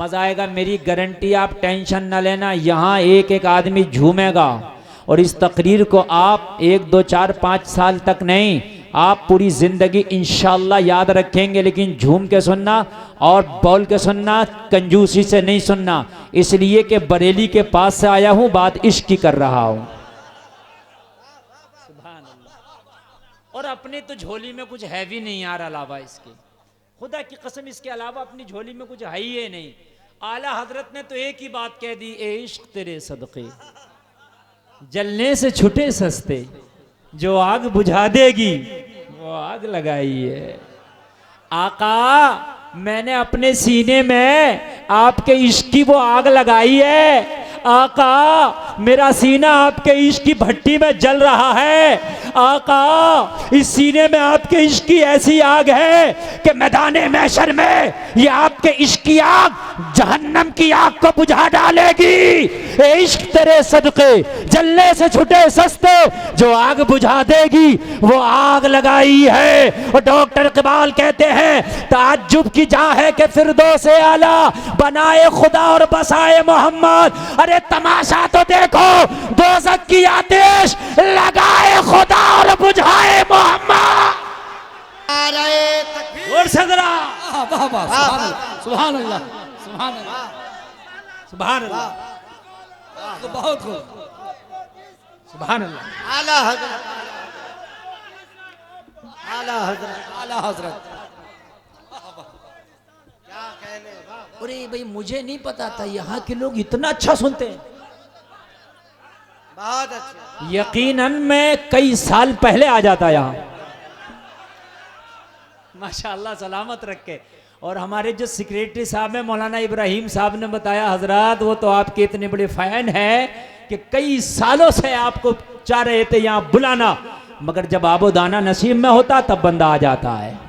मजा आएगा, मेरी गारंटी, आप टेंशन न लेना। यहाँ एक एक आदमी झूमेगा और इस तकरीर को आप 1 2 4 5 साल तक नहीं, आप पूरी जिंदगी इंशाल्लाह याद रखेंगे। लेकिन झूम के सुनना और बोल के सुनना, कंजूसी से नहीं सुनना, इसलिए कि बरेली के पास से आया हूं, बात इश्क की कर रहा हूं। सुभान अल्लाह। और अपने तो झोली में कुछ है भी नहीं यार अलावा इसके, खुदा की कसम इसके अलावा अपनी झोली में कुछ है ही नहीं। आला हजरत ने तो एक ही बात कह दी, ए इश्क तेरे सदके जलने से छुटे सस्ते, जो आग बुझा देगी वो आग लगाई है। आका मैंने अपने सीने में आपके इश्क की वो आग लगाई है। आका मेरा सीना आपके इश्क की भट्टी में जल रहा है। आका इस सीने में आपके इश्क की ऐसी आग है कि मैदाने महशर में ये आपके इश्क की आग जहन्नम की आग को बुझा डालेगी। ए इश्क तेरे सदके जलने से छुटे सस्ते, जो आग बुझा देगी वो आग लगाई है। और डॉक्टर इकबाल कहते हैं ताज्जुब की जा है कि फिरदौस-ए आला बनाए खुदा और बसाए मोहम्मद। अरे तमाशा तो देखो, दोज़ख की आतिश लगाए खुदा और बुझाए मोहम्मद। और सदरा सुभान अल्लाह, सुभान अल्लाह, सुभान अल्लाह, बहुत खूब, सुभान अल्लाह। आला हजरत, आला हजरत, आला हजरत, क्या कहने। अरे भाई मुझे नहीं पता था यहाँ के लोग इतना अच्छा सुनते हैं। बहुत अच्छा। यकीनन मैं कई साल पहले आ जाता यहाँ, माशाअल्लाह सलामत रखे। और हमारे जो सेक्रेटरी साहब हैं मौलाना इब्राहिम साहब ने बताया, हजरात वो तो आपके इतने बड़े फैन हैं कि कई सालों से आपको चाह रहे थे यहाँ बुलाना, मगर जब आबो दाना नसीब में होता तब बंदा आ जाता है।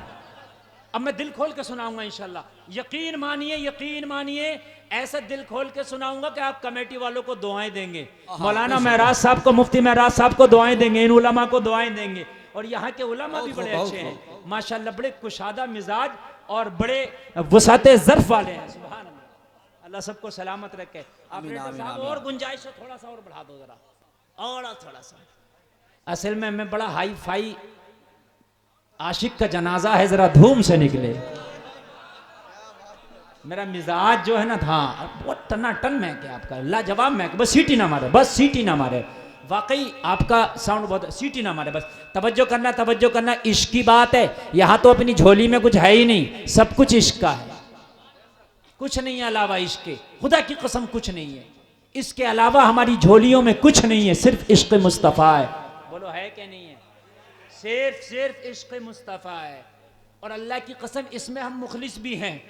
अब मैं दिल खोल के सुनाऊंगा इंशाल्लाह, यकीन मानिए, यकीन मानिए, ऐसा दिल खोल के सुनाऊंगा कि आप कमेटी वालों को दुआएं देंगे, मौलाना महराज साहब को, मुफ्ती महराज साहब को दुआएं देंगे, इन उलमा को दुआएं देंगे। और यहाँ के उलमा भी बड़े अच्छे हैं माशाल्लाह, बड़े कुशादा मिजाज और बड़े वसाते ज़र्फ वाले हैं। सुभान अल्लाह, अल्लाह सबको सलामत रखे। ऑपरेटर साहब और गुंजाइश है, थोड़ा सा और बढ़ा दो जरा, और थोड़ा सा। असल में मैं बड़ा हाई फाई आशिक का जनाजा है, जरा धूम से निकले। मेरा मिजाज जो है ना था बहुत टनाटन महक है आपका, लाजवाब महक, बस सीटी ना मारे, बस सीटी ना मारे, वाकई आपका साउंड बहुत, सीटी ना मारे, बस तवज्जो करना, तवज्जो करना। इश्क की बात है, यहाँ तो अपनी झोली में कुछ है ही नहीं, सब कुछ इश्क का है, कुछ नहीं है अलावा इश्क के, खुदा की कसम कुछ नहीं है। इसके अलावा हमारी झोलियों में कुछ नहीं है, सिर्फ इश्क मुस्तफ़ा है। बोलो है कि नहीं है? सिर्फ इश्क मुस्तफ़ा है। और अल्लाह की कसम इसमें हम मुखलिस भी हैं।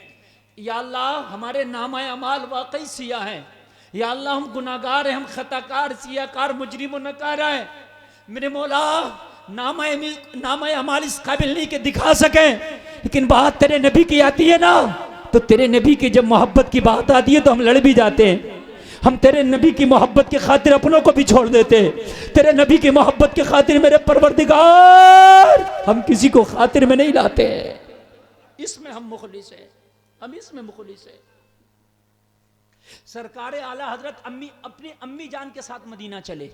या अल्लाह हमारे नामाए अमाल वाकई सिया हैं, या अल्लाह हम गुनाहगार हैं, हम खताकार, सियाकार, मुजरिम नकारा है। मेरे मौला नामाए अमाल इस काबिल नहीं कि दिखा सकें, लेकिन बात तेरे नबी की आती है ना, तो तेरे नबी की जब मोहब्बत की बात आती है तो हम लड़ भी जाते हैं। हम तेरे नबी की मोहब्बत के खातिर अपनों को भी छोड़ देते हैं। तेरे नबी की मोहब्बत के खातिर मेरे परवरदिगार हम किसी को खातिर में नहीं लाते। इसमें हम मुखलिस है, हम इसमें मुखलिस है। सरकार आला हजरत अपनी अम्मी जान के साथ मदीना चले,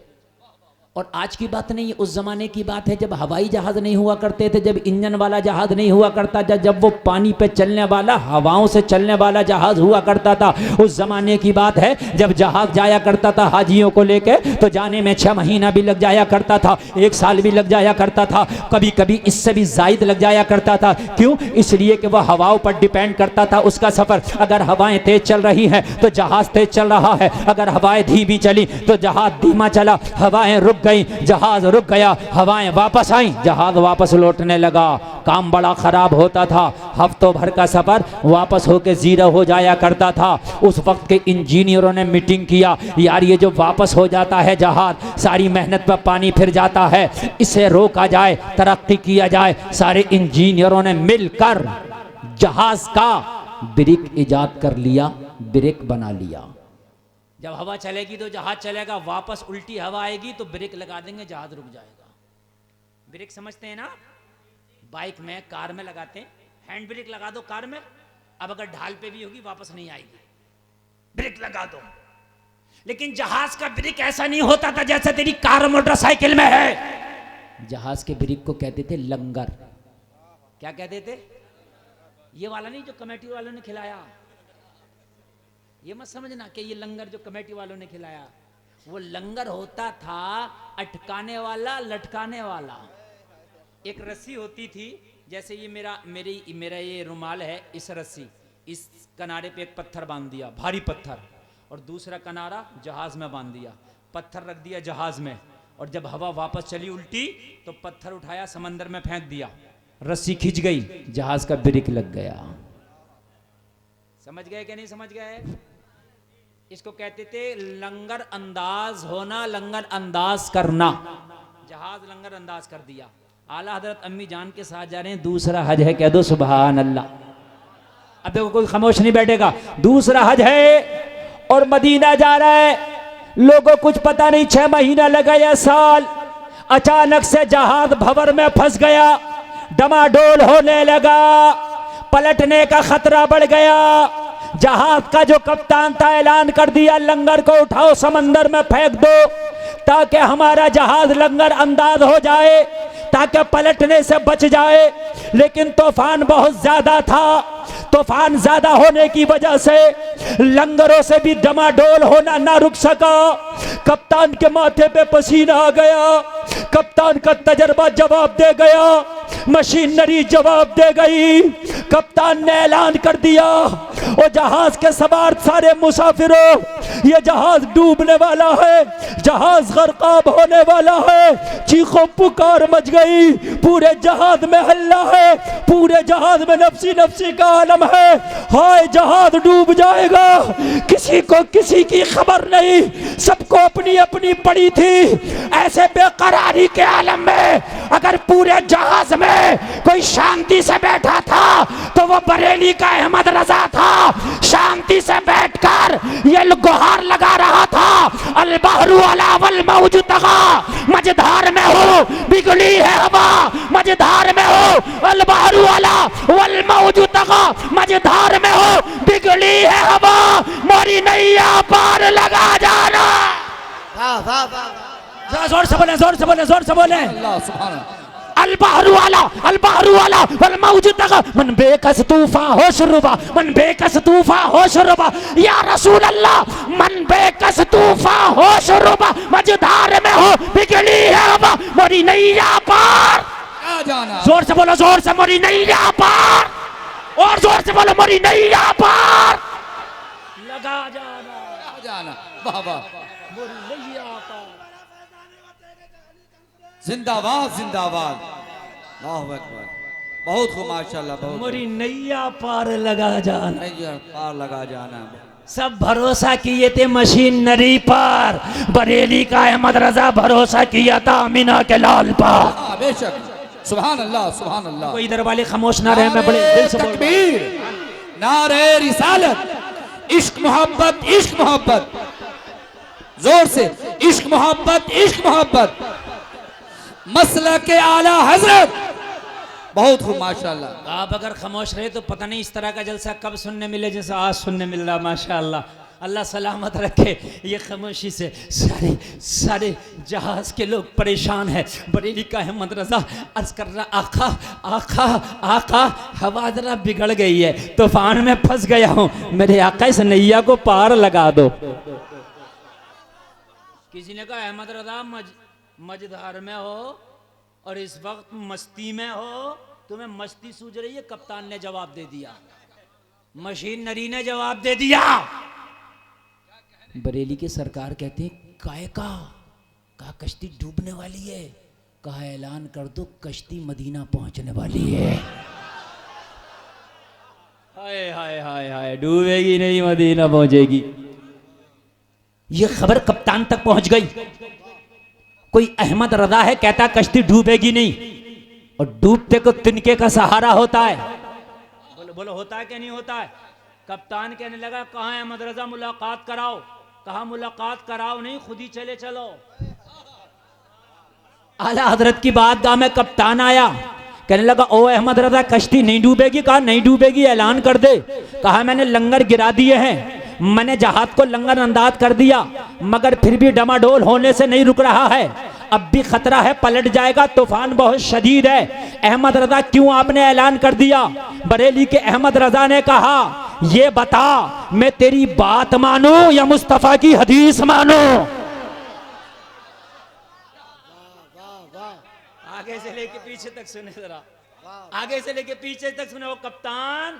और आज की बात नहीं, उस जमाने की बात है जब हवाई जहाज नहीं हुआ करते थे, जब इंजन वाला जहाज नहीं हुआ करता था, जब वो पानी पे चलने वाला, हवाओं से चलने वाला जहाज हुआ करता था। उस जमाने की बात है जब जहाज जाया करता था हाजियों को लेके, तो जाने में 6 महीना भी लग जाया करता था, 1 साल भी लग जाया करता था, कभी कभी इससे भी जायद लग जाया करता था। क्यों? इसलिए कि वह हवाओं पर डिपेंड करता था उसका सफर। अगर हवाएं तेज चल रही हैं तो जहाज तेज चल रहा है, अगर हवाएं धीमी चली तो जहाज धीमा चला। हवाएं रुक गई, जहाज रुक गया, हवाएं वापस आई, जहाज वापस लौटने लगा। काम बड़ा खराब होता था, हफ्तों भर का सफर वापस होके जीरो हो जाया करता था। उस वक्त के इंजीनियरों ने मीटिंग किया, यार ये जो वापस हो जाता है जहाज, सारी मेहनत पर पानी फिर जाता है, इसे रोका जाए, तरक्की किया जाए। सारे इंजीनियरों ने मिलकर जहाज का ब्रेक इजाद कर लिया, ब्रेक बना लिया। जब हवा चलेगी तो जहाज चलेगा, वापस उल्टी हवा आएगी तो ब्रेक लगा देंगे, जहाज रुक जाएगा। ब्रेक समझते हैं ना? बाइक में, कार में लगाते हैं, हैंड ब्रेक लगा दो कार में, अब अगर ढाल पे भी होगी वापस नहीं आएगी, ब्रेक लगा दो। लेकिन जहाज का ब्रेक ऐसा नहीं होता था जैसे तेरी कार मोटरसाइकिल में है। जहाज के ब्रेक को कहते थे लंगर। क्या कहते थे? ये वाला नहीं जो कमेटी वालों ने खिलाया, ये मत समझना कि ये लंगर जो कमेटी वालों ने खिलाया। वो लंगर होता था अटकाने वाला, लटकाने वाला। एक रस्सी होती थी, जैसे ये मेरा ये रुमाल है, इस रस्सी, इस किनारे पे एक पत्थर बांध दिया, भारी पत्थर, और दूसरा किनारा जहाज में बांध दिया, पत्थर रख दिया जहाज में, और जब हवा वापस चली उल्टी तो पत्थर उठाया समंदर में फेंक दिया, रस्सी खिंच गई, जहाज का ब्रेक लग गया। समझ गए कि नहीं समझ गए? इसको कहते थे लंगर अंदाज होना, लंगर अंदाज करना। जहाज लंगर अंदाज कर दिया। आला हजरत अम्मी जान के साथ जा रहे हैं, दूसरा हज है, कह दो सुभान अल्लाह। अब देखो कोई खामोश नहीं बैठेगा। दूसरा हज है और मदीना जा रहा है, लोगों कुछ पता नहीं, 6 महीना लगा या साल, अचानक से जहाज भंवर में फंस गया, डमाडोल होने लगा, पलटने का खतरा बढ़ गया। जहाज का जो कप्तान था ऐलान कर दिया, लंगर को उठाओ समंदर में फेंक दो ताकि हमारा जहाज लंगर अंदाज हो जाए, ताकि पलटने से बच जाए। लेकिन तूफान बहुत ज्यादा था, तूफान ज्यादा होने की वजह से लंगरों से भी डमाडोल होना ना रुक सका। कप्तान के माथे पे पसीना आ गया, कप्तान का तजर्बा जवाब दे गया, मशीनरी जवाब दे गई। कप्तान ने ऐलान कर दिया, और जहाज के सवार सारे मुसाफिरों, ये जहाज डूबने वाला है, जहाज गर्काब होने वाला है। चीखों पुकार मच गई, पूरे जहाज में हल्ला है, पूरे जहाज में नफसी नफसी का आलम है। हाय जहाज डूब जाएगा, किसी को किसी की खबर नहीं, सबको अपनी अपनी पड़ी थी। ऐसे बेकरारी के आलम में अगर पूरे जहाज में कोई शांति से बैठा था तो वो बरेली का अहमद रजा था। शांति से बैठकर ये गुहार लगा रहा था, अल बहरु अला वल मौज तगा, मझधार में हो बिगड़ी है हवा, मझधार में हो, अल बहरु अला वल मौज तगा, मझधार में हो बिगड़ी है हवा, मोरी नैया पार लगा जाना। वाह वाह वाह, जोर से बोले, जोर से बोले, जोर से बोले। अल्लाह सुभान अल्लाह। अल बहरु वाला वल मौज तगा, मन बेकस तूफा हो शुरुबा, मन बेकस तूफा हो शुरुबा, या रसूल अल्लाह, मन बेकस तूफा हो शुरुबा, मझधार में हो बिगड़ी है हवा, मोरी नैया पार जाना। जोर से बोलो, जोर से, मोरी नैया पार, और जोर से बोलो, मोरी नैया पार लगा जाना। वाह वाह, मोरी नैया पार। जिंदाबाद जिंदाबाद, अल्लाहु अकबर, बहुत खूब माशाल्लाह, बहुत मोरी नैया पार लगा जाना। नैया पार लगा जाना। सब भरोसा किए थे मशीनरी पर, बरेली का अहमद रजा भरोसा किया था अमीना के लाल पर। हाँ बेशक, सुभान अल्लाह सुभान अल्लाह। कोई इधर वाले खामोश ना रहे, मैं बड़े दिल से बोल रहा हूं। तकबीर, नारे रिसालत, इश्क मोहब्बत, इश्क मोहब्बत, जोर से, इश्क मोहब्बत, इश्क मोहब्बत, मसला के आला हजरत, बहुत खूब माशाल्लाह। आप अगर खामोश रहे तो पता नहीं इस तरह का जलसा कब सुनने मिले जैसा आज सुनने मिल रहा। माशाल्लाह, अल्लाह सलामत रखे। ये खामोशी से सारे जहाज के लोग परेशान हैं। बरेली का अहमद रजा अर्ज कर रहा, आका आका आका, हवा जरा बिगड़ गई है, तूफान में फंस गया हूँ, मेरे आका इस नैया को पार लगा दो। किसी ने कहा अहमद रजा मझधार में हो और इस वक्त मस्ती में हो, तुम्हें मस्ती सूझ रही है। कप्तान ने जवाब दे दिया, मशीनरी ने जवाब दे दिया। बरेली के सरकार कहते हैं काय का, कहा कश्ती डूबने वाली है, कहा ऐलान कर दो कश्ती मदीना पहुंचने वाली है। हाय हाय हाय हाय, डूबेगी नहीं, मदीना पहुंचेगी। ये खबर कप्तान तक पहुंच गई। कोई अहमद रजा है, कहता कश्ती डूबेगी नहीं, और डूबते को तिनके का सहारा होता है। बोलो बोलो, होता है कि नहीं होता है? कप्तान कहने लगा कहाँ है अहमद रजा, मुलाकात कराओ। कहा मुलाकात कराओ नहीं, खुद ही चले चलो। आला हजरत की बातगाह में कप्तान आया, कहने लगा ओ अहमद रजा कश्ती नहीं डूबेगी। कहा नहीं डूबेगी, ऐलान कर दे। कहा मैंने लंगर गिरा दिए हैं, मैंने जहाज को लंगर अंदाज कर दिया, मगर फिर भी डमाडोल होने से नहीं रुक रहा है। अब भी खतरा है, पलट जाएगा, तूफान बहुत शदीद है। अहमद रजा क्यों आपने ऐलान कर दिया? बरेली के अहमद रजा ने कहा, ये बता मैं तेरी बात मानूं या मुस्तफा की हदीस मानूं? आगे से लेके पीछे तक सुने जरा, आगे से लेके पीछे तक सुने। वो कप्तान,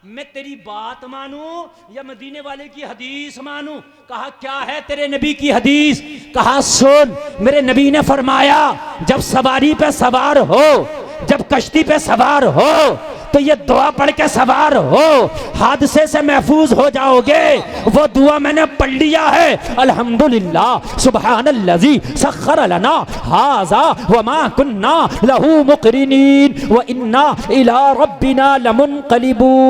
मैं तेरी बात मानूं या मदीने वाले की हदीस मानूं? कहा क्या है तेरे नबी की हदीस? कहा सुन, मेरे नबी ने फरमाया जब सवारी पे सवार हो, जब कश्ती पे सवार हो तो ये दुआ पढ़ के सवार हो, हादसे से महफूज हो जाओगे। वो दुआ मैंने पढ़ लिया है, अल्हम्दुलिल्लाह सुब्हानल्लज़ी सख्खर लना हाज़ा व मा कुन्ना लहू मुक़रिनीन व इन्ना इला रब्बिना लमुनक़लिबून।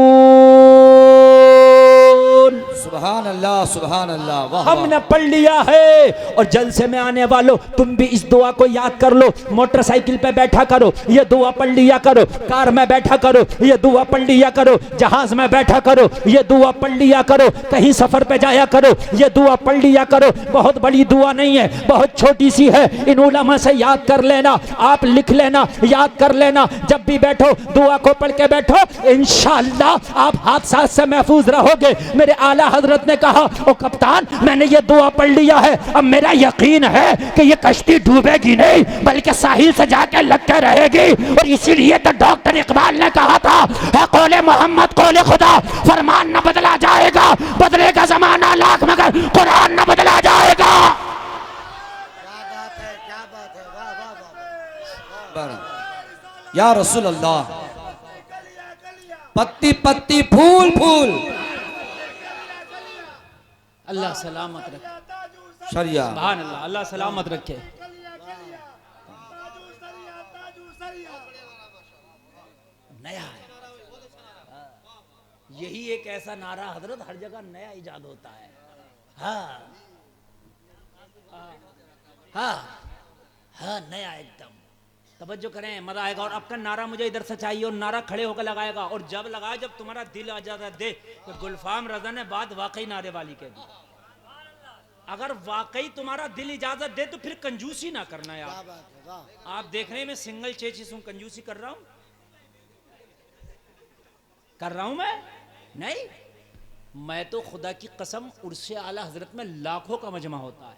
सुभान अल्लाह, सुभान अल्लाह, वाह वाह। हमने पढ़ लिया है। और जलसे में आने वालों, तुम भी इस दुआ को याद कर लो। मोटरसाइकिल पे बैठा करो, ये दुआ पढ़ लिया करो। कार में बैठा करो, ये दुआ पढ़ लिया करो। जहाज में बैठा करो, ये दुआ पढ़ लिया करो। कहीं सफर पे जाया करो, ये दुआ पढ़ लिया करो। बहुत बड़ी दुआ नहीं है, बहुत छोटी सी है। इन उलमा से याद कर लेना, आप लिख लेना, याद कर लेना। जब भी बैठो दुआ को पढ़ के बैठो, इंशाअल्लाह आप हादसा से महफूज रहोगे। मेरे आला हजरत ने कहा, ओ कप्तान, मैंने ये दुआ पढ़ लिया है, अब मेरा यकीन है कि ये कश्ती डूबेगी नहीं बल्कि साहिल से जाके लग के रहेगी। और इसीलिए तो डॉक्टर इकबाल ने कहा था, है कौले मोहम्मद कौले खुदा, फरमान न बदला जाएगा, बदलेगा जमाना लाख मगर कुरान न बदला जाएगा। क्या बात है, वाह वाह वाह। या रसूल अल्लाह, पत्ती पत्ती फूल फूल, अल्लाह सलामत रखे। शरिया, सुभान अल्लाह, अल्लाह सलामत रखे। नया है, यही एक ऐसा नारा हजरत हर जगह नया इजाद होता है। हाँ हाँ हाँ, नया एकदम। तवज्जो करें, मजा आएगा। और आपका नारा मुझे इधर से चाहिए, और नारा खड़े होकर लगाएगा। और जब लगाए, जब तुम्हारा दिल इजाजत दे, तो गुलफाम रजा ने बात वाकई नारे वाली कह दी। अगर वाकई तुम्हारा दिल इजाजत दे तो फिर कंजूसी ना करना यार। आप देख रहे हैं मैं सिंगल चेचिस हूं, कंजूसी कर रहा हूं? कर रहा हूं नहीं। मैं तो खुदा की कसम, उर्से आला हजरत में लाखों का मजमा होता है।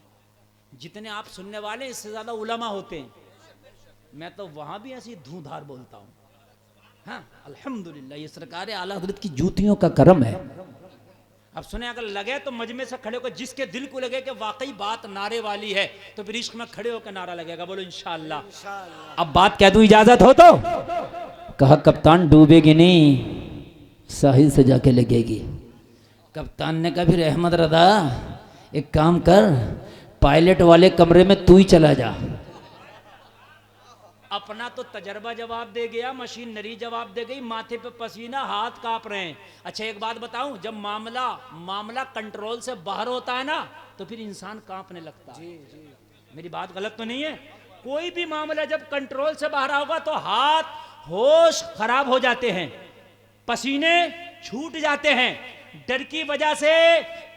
जितने आप सुनने वाले इससे ज्यादा उलमा होते हैं। मैं तो वहां भी ऐसी धूधार बोलता हूं। हाँ, अल्हम्दुलिल्लाह, ये सरकार आला हजरत की जूतियों का करम है। अब सुने, अगर लगे तो मजमे से खड़े होकर, जिसके दिल को लगे कि वाकई बात नारे वाली है, तो फिर इश्क में खड़े होकर नारा लगेगा। बोलो इंशाअल्लाह। अब बात कह दूं, इजाजत हो तो? कहा कप्तान डूबेगी नहीं, साहिल से जाके लगेगी। कप्तान ने कहा फिर अहमद रजा एक काम कर, पायलट वाले कमरे में तू ही चला जा। अपना तो तजर्बा जवाब दे गया, मशीनरी जवाब दे गई, माथे पे पसीना, हाथ कांप रहे हैं। अच्छा एक बात बताऊं, जब मामला कंट्रोल से बाहर होता है ना, तो फिर इंसान कांपने लगता है। मेरी बात गलत तो नहीं है? कोई भी मामला जब कंट्रोल से बाहर होगा तो हाथ, होश खराब हो जाते हैं, पसीने छूट जाते हैं, डर की वजह से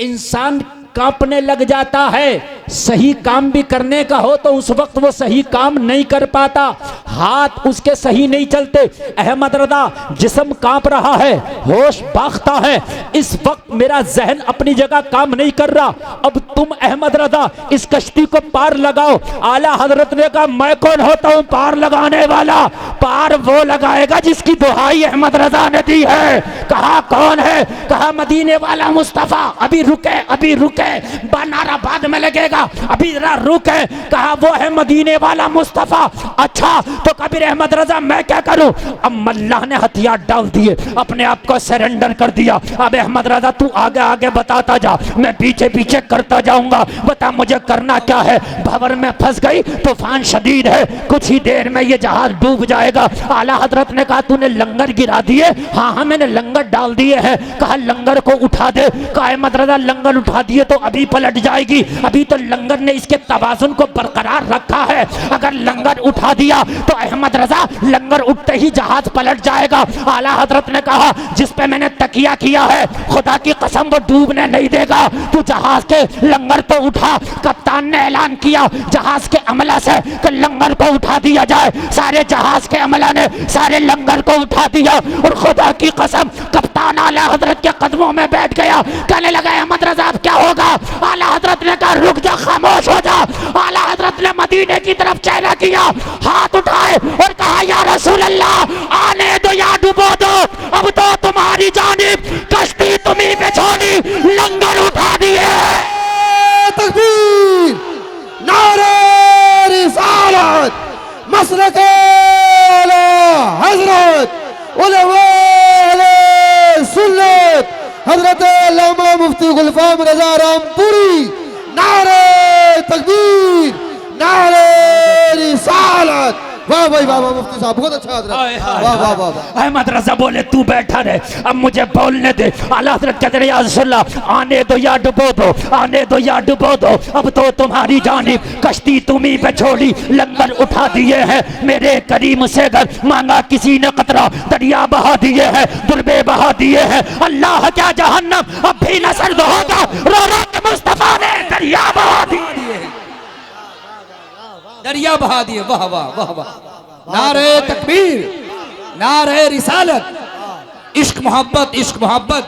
इंसान कांपने लग जाता है। सही काम भी करने का हो तो उस वक्त वो सही काम नहीं कर पाता, हाथ उसके सही नहीं चलते। अहमद रजा, जिस्म कांप रहा है, होश बाखता है, इस वक्त मेरा जहन अपनी जगह काम नहीं कर रहा। अब तुम अहमद रजा इस कश्ती को पार लगाओ। आला हजरत ने कहा, मैं कौन होता हूं पार लगाने वाला? पार वो लगाएगा जिसकी दुहाई अहमद रजा ने दी है। कहा कौन है? कहा मदीने वाला मुस्तफा। अभी रुके, नारा बाद में लगेगा, अभी जरा रुके। कहा वो है मदीने वाला मुस्तफा। अच्छा तो कबीर अहमद रजा मैं क्या करूं? अब अल्लाह ने हथियार डाल दिए, अपने आप को सरेंडर कर दिया। अब अहमद रजा तू आगे आगे बताता जा, मैं पीछे पीछे करता जाऊंगा। बता मुझे करना क्या है? भंवर में फंस गई, तूफान शदीद है, कुछ ही देर में ये जहाज डूब जाएगा। आला हजरत ने कहा तूने लंगर गिरा दिए? हाँ मैंने लंगर डाल दिए हैं। कहा लंगर को उठा दे। कहा अहमद रजा लंगर उठा दिए तो अभी पलट जाएगी, अभी तो लंगर ने इसके तवाजुन को बरकरार रखा है। अगर लंगर उठा दिया तो अहमद रजा लंगर उठते ही जहाज पलट जाएगा। आला हजरत ने कहा जिस पे मैंने तकिया किया है खुदा की कसम वो डूबने नहीं देगा, तू जहाज के लंगर तो उठा। कप्तान ने ऐलान किया जहाज के अमला से कि लंगर को उठा दिया जाए। सारे जहाज के अमला ने सारे लंगर को उठा दिया और खुदा की कसम कप्तान आला हजरत के कदमों में बैठ गया। कहने लगा अहमद रजा अब क्या होगा? आला हजरत ने कहा रुक जा, खामोश हो जा। आला हजरत ने मदीने की तरफ चेहरा किया, हाथ उठाए और कहा या रसूल अल्लाह आने दो या डुबो दो, अब तो तुम्हारी जानिब कश्ती तुम्ही पे छोड़ी, लंगर उठा दिए। तकबीर, नारे रिसालत, मसलके आला हजरत, उलमाए सुन्नत हजरत अल्लामा मुफ्ती गुलफाम रजा रामपुरी। नारे तकबीर, नारे रिसालत। वाह भाई वाह, मुफ्ती साहब बहुत अच्छा हजरत, वाह वाह वाह। अहमद रजा बोले तू बैठा रहे, अब मुझे बोलने दे। आला हजरत कहते रहे या रसूलल्लाह आने दो या डुबो दो, आने दो या डुबो दो, अब तो तुम्हारी जानिब कश्ती तुम्ही पे छोड़ी, लंगर उठा दिए हैं। मेरे करीम से अगर मांगा किसी ने कतरा, दरिया बहा दिए हैं, दुर्बे बहा दिए हैं। अल्लाह क्या जहन्नम अब भी न सर्द होगा, रो रो के मुस्तफा ने दरिया बहा दिए, दरिया बहा दिए। वाह वाह वाह वाह। नारे तकबीर, नारे रिसालत, इश्क मोहब्बत, इश्क मोहब्बत,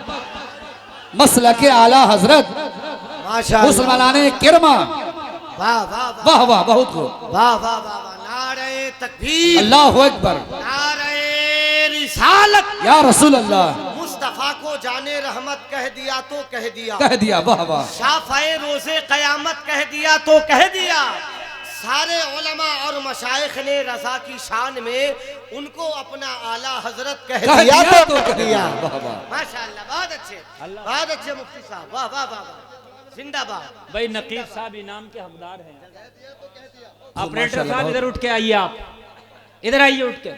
मसलके आला हजरत, माशाअल्लाह, मुसलमानाने किरमा। वाह वाह वाह वाह, बहुत खूब। वाह वाह वाह। नारे तकबीर, अल्लाहु अकबर, नारे रिसालत। या रसूल अल्लाह, मुस्तफा को जाने रहमत कह दिया तो कह दिया, कह दिया। वाह वाह, शाफ़ाए रोज़े क़यामत कह दिया तो कह दिया। सारे उलमा और मशाइख ने रज़ा की शान में उनको अपना आला हजरत कह दिया तो कह दिया। वाह वाह, माशाअल्लाह, बहुत अच्छे, बहुत अच्छे मुफ्ती साहब, वाह वाह वाह, जिंदाबाद। भाई नकीब साहब इनाम के हकदार हैं। ऑपरेटर साहब इधर उठ के आइए, आप इधर आइए उठ के।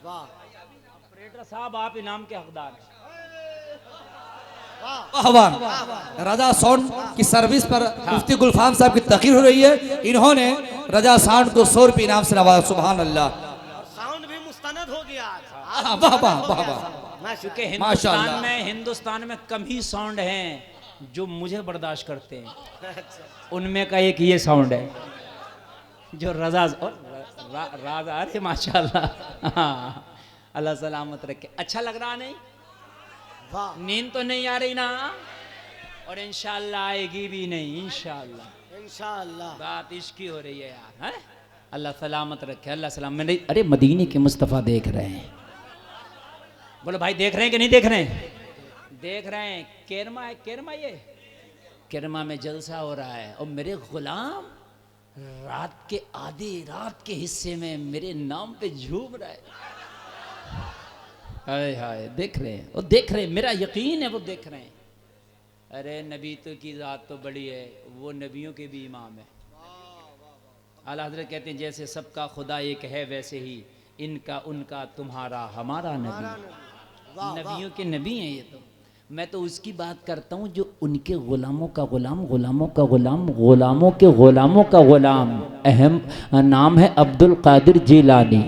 वाह ऑपरेटर साहब आप इनाम के हकदार हैं। वाह वाह। रजा साउंड की सर्विस पर मुफ्ती गुलफाम साहब की तकीर हो रही है। इन्होंने रजा साउंड को 100 रुपये इनाम से नवाजा। सुभान अल्लाह, साउंड भी मुस्तनद हो गया आज। वाह वाह वाह वाह। क्योंकि माशाअल्लाह। हिंदुस्तान में कम ही साउंड हैं जो मुझे बर्दाश्त करते हैं। उनमें का एक ये साउंड है जो रजा और राज। अरे माशाअल्लाह, हाँ, अल्लाह सलामत रखे। अच्छा लग रहा नहीं? वाह, नींद तो नहीं आ रही ना? और इंशाअल्लाह आएगी भी नहीं, इंशाअल्लाह। इंशाअल्लाह। बात इश्की हो रही है यार, हैं? अल्लाह सलामत रखे, अल्लाह सलाम। मैंने अरे मदीने के मुस्तफ़ा देख रहे हैं। बोलो भाई देख रहे हैं कि नहीं देख रहे हैं? देख रहे हैं। केरमा है, केरमा, ये केरमा में जलसा हो रहा है और मेरे गुलाम रात के आधी रात के हिस्से में मेरे नाम पे झूम रहा है। हाय हाय, देख रहे हैं, वो देख रहे हैं, मेरा यकीन है वो देख रहे हैं। अरे नबी तो की ज़ात तो बड़ी है, वो नबियों के भी इमाम है। आला हज़रत कहते हैं जैसे सबका खुदा एक है वैसे ही इनका उनका तुम्हारा हमारा नबी। नबियों के नबी हैं ये तो। मैं तो उसकी बात करता हूँ जो उनके गुलामों का गुलाम, गुलामों का गुलाम, गुलामों के गुलामों का गुलाम। अहम नाम है अब्दुल कादिर जिलानी।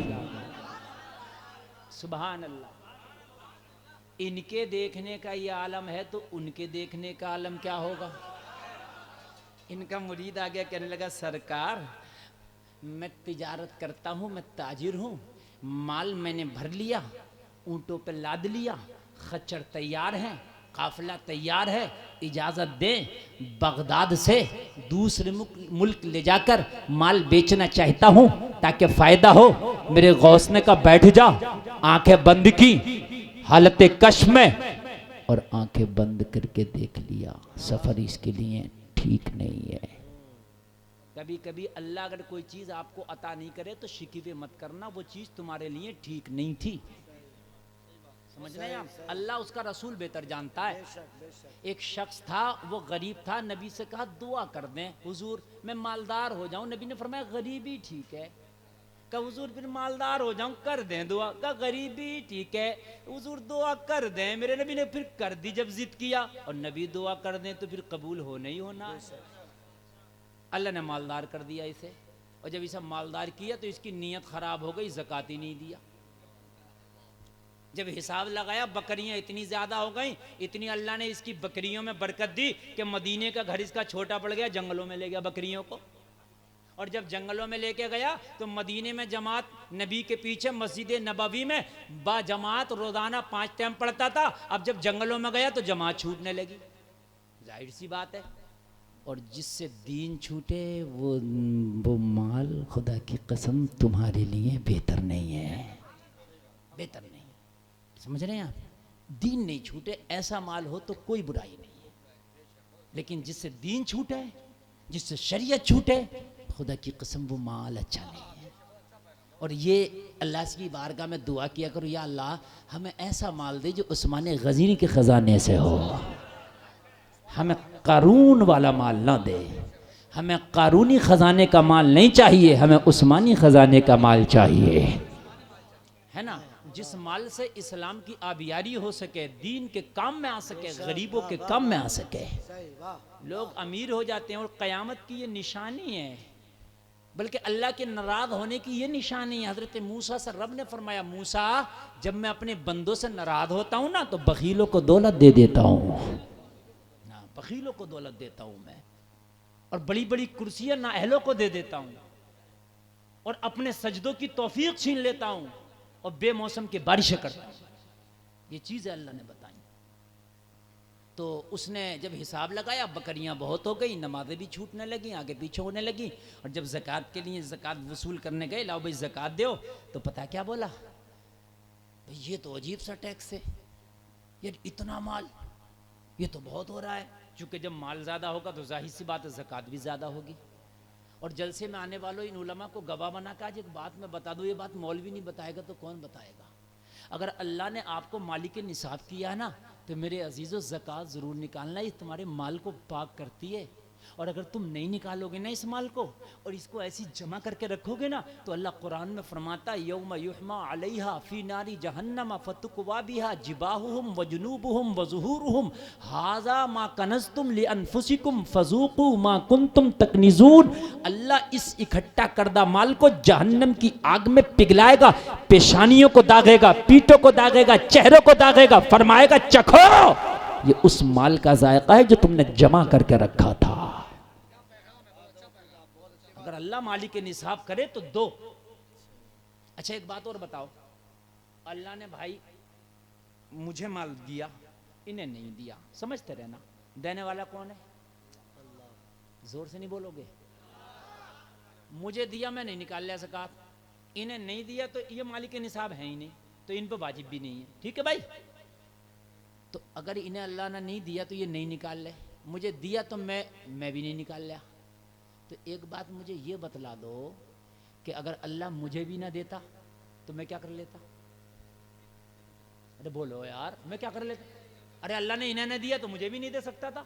सुभान अल्लाह। इनके देखने का ये आलम है तो उनके देखने का आलम क्या होगा? इनका मुरीद आ गया, कहने लगा सरकार मैं तिजारत करता हूँ, मैं ताजिर हूँ, माल मैंने भर लिया, ऊँटों पे लाद लिया, खच्चर तैयार हैं, काफिला तैयार है, इजाज़त दे बगदाद से दूसरे मुल्क ले जाकर माल बेचना चाहता हूँ ताकि फ़ायदा हो। मेरे गौस ने कहा बैठ जा। आंखें बंद की हालत कश में और आंखें बंद करके देख लिया सफ़र इसके लिए ठीक नहीं है। कभी कभी अल्लाह अगर कोई चीज़ आपको अता नहीं करे तो शिकवे मत करना, वो चीज़ तुम्हारे लिए ठीक नहीं थी। समझ रहे हैं आप? अल्लाह उसका रसूल बेहतर जानता है। एक शख्स था, वो गरीब था, नबी से कहा दुआ कर दें हुजूर मैं मालदार हो जाऊं। नबी ने फरमाया गरीबी ठीक है। कहा हुजूर फिर मालदार हो जाऊं, कर दें दुआ। कहा गरीबी ठीक है हुजूर दुआ कर दें। मेरे नबी ने फिर कर दी जब जिद किया, और नबी दुआ कर दें तो फिर कबूल होना ही होना है। अल्लाह ने मालदार कर दिया इसे, और जब इसे मालदार किया तो इसकी नीयत खराब हो गई, ज़कात ही नहीं दिया। जब हिसाब लगाया बकरियां इतनी ज्यादा हो गई, इतनी अल्लाह ने इसकी बकरियों में बरकत दी कि मदीने का घर इसका छोटा पड़ गया, जंगलों में ले गया बकरियों को। और जब जंगलों में लेके गया तो मदीने में जमात नबी के पीछे मस्जिद नबवी में बा जमात रोजाना 5 टाइम पढ़ता था। अब जब जंगलों में गया तो जमात छूटने लगी, जाहिर सी बात है। और जिससे दीन छूटे वो माल खुदा की कसम तुम्हारे लिए बेहतर नहीं है, बेहतर नहीं। समझ रहे हैं आप? दीन नहीं छूटे ऐसा माल हो तो कोई बुराई नहीं है, लेकिन जिससे दीन छूटे, जिससे शरीयत छूटे, खुदा की कसम वो माल अच्छा नहीं है। और ये अल्लाह की बारगाह में दुआ किया करो, या अल्लाह हमें ऐसा माल दे जो उस्मान गज़नी के ख़जाने से हो, हमें कारून वाला माल ना दे। हमें कारूनी ख़जाने का माल नहीं चाहिए, हमें उस्मानी ख़जाने का माल चाहिए, है ना। जिस माल से इस्लाम की आबियारी हो सके, दीन के काम में आ सके, गरीबों के काम में आ सके। लोग अमीर हो जाते हैं और क़यामत की ये निशानी है, बल्कि अल्लाह के नाराज़ होने की ये निशानी है। हज़रत मूसा से रब ने फरमाया, मूसा जब मैं अपने बंदों से नाराज़ होता हूँ ना तो बखीलों को दौलत दे देता हूँ, बखीलों को दौलत देता हूँ मैं, और बड़ी बड़ी कुर्सियाँ नाअहलों को दे देता हूँ, और अपने सजदों की तौफीक छीन लेता हूँ, और बेमौसम की बारिशें करता हूँ। ये चीज़ें अल्लाह ने बताई। तो उसने जब हिसाब लगाया, बकरियां बहुत हो गई, नमाजें भी छूटने लगी, आगे पीछे होने लगी। और जब ज़कात के लिए ज़कात वसूल करने गए, लाओ भाई ज़कात दो, तो पता क्या बोला, भाई ये तो अजीब सा टैक्स है, ये इतना माल, ये तो बहुत हो रहा है। क्योंकि जब माल ज़्यादा होगा तो जाहिर सी बात है ज़कात भी ज़्यादा होगी। और जलसे में आने वालों इन उलमा को गवाह बना के आज एक बात मैं बता दूँ, ये बात मौलवी नहीं बताएगा तो कौन बताएगा। अगर अल्लाह ने आपको मालिक निसाब किया है ना, तो मेरे अजीज़ों ज़कात ज़रूर निकालना, ये तुम्हारे माल को पाक करती है। और अगर तुम नहीं निकालोगे ना इस माल को और इसको ऐसी जमा करके रखोगे ना, तो अल्लाह कुरान में फरमाता है, यौम युहमा अलैहा फी नारी जहन्नम फतुक्वा बिहा जिबाहुहुम व जुनूबुहुम व ज़ुहूरुहुम हाज़ा मा कनज़्तुम लिअन्फुसिकुम फ़ज़ूक़ू मा कुंतुम तकनिज़ून। अल्लाह इस इकट्ठा करदा माल को जहन्नम की आग में पिघलाएगा, पेशानियों को दागेगा, पीठों को दागेगा, चेहरों को दागेगा, फरमाएगा चखो, ये उस माल का जायका है जो तुमने जमा करके रखा था। अगर अल्लाह मालिक के निसाब करे तो दो। अच्छा एक बात और बताओ, अल्लाह ने भाई मुझे माल दिया, इन्हें नहीं दिया, समझते रहना, देने वाला कौन है? जोर से नहीं बोलोगे। मुझे दिया, मैं नहीं निकाल लिया ज़कात, इन्हें नहीं दिया तो ये मालिक के निसाब है ही नहीं, तो इन पर वाजिब भी नहीं है। ठीक है भाई, तो अगर इन्हें अल्लाह ने नहीं दिया तो ये नहीं निकाल ले, मुझे दिया तो मैं भी नहीं निकाल लिया। तो एक बात मुझे ये बतला दो कि अगर अल्लाह मुझे भी ना देता तो मैं क्या कर लेता? अरे बोलो यार, मैं क्या कर लेता? अरे अल्लाह ने इन्हें नहीं दिया तो मुझे भी नहीं दे सकता था,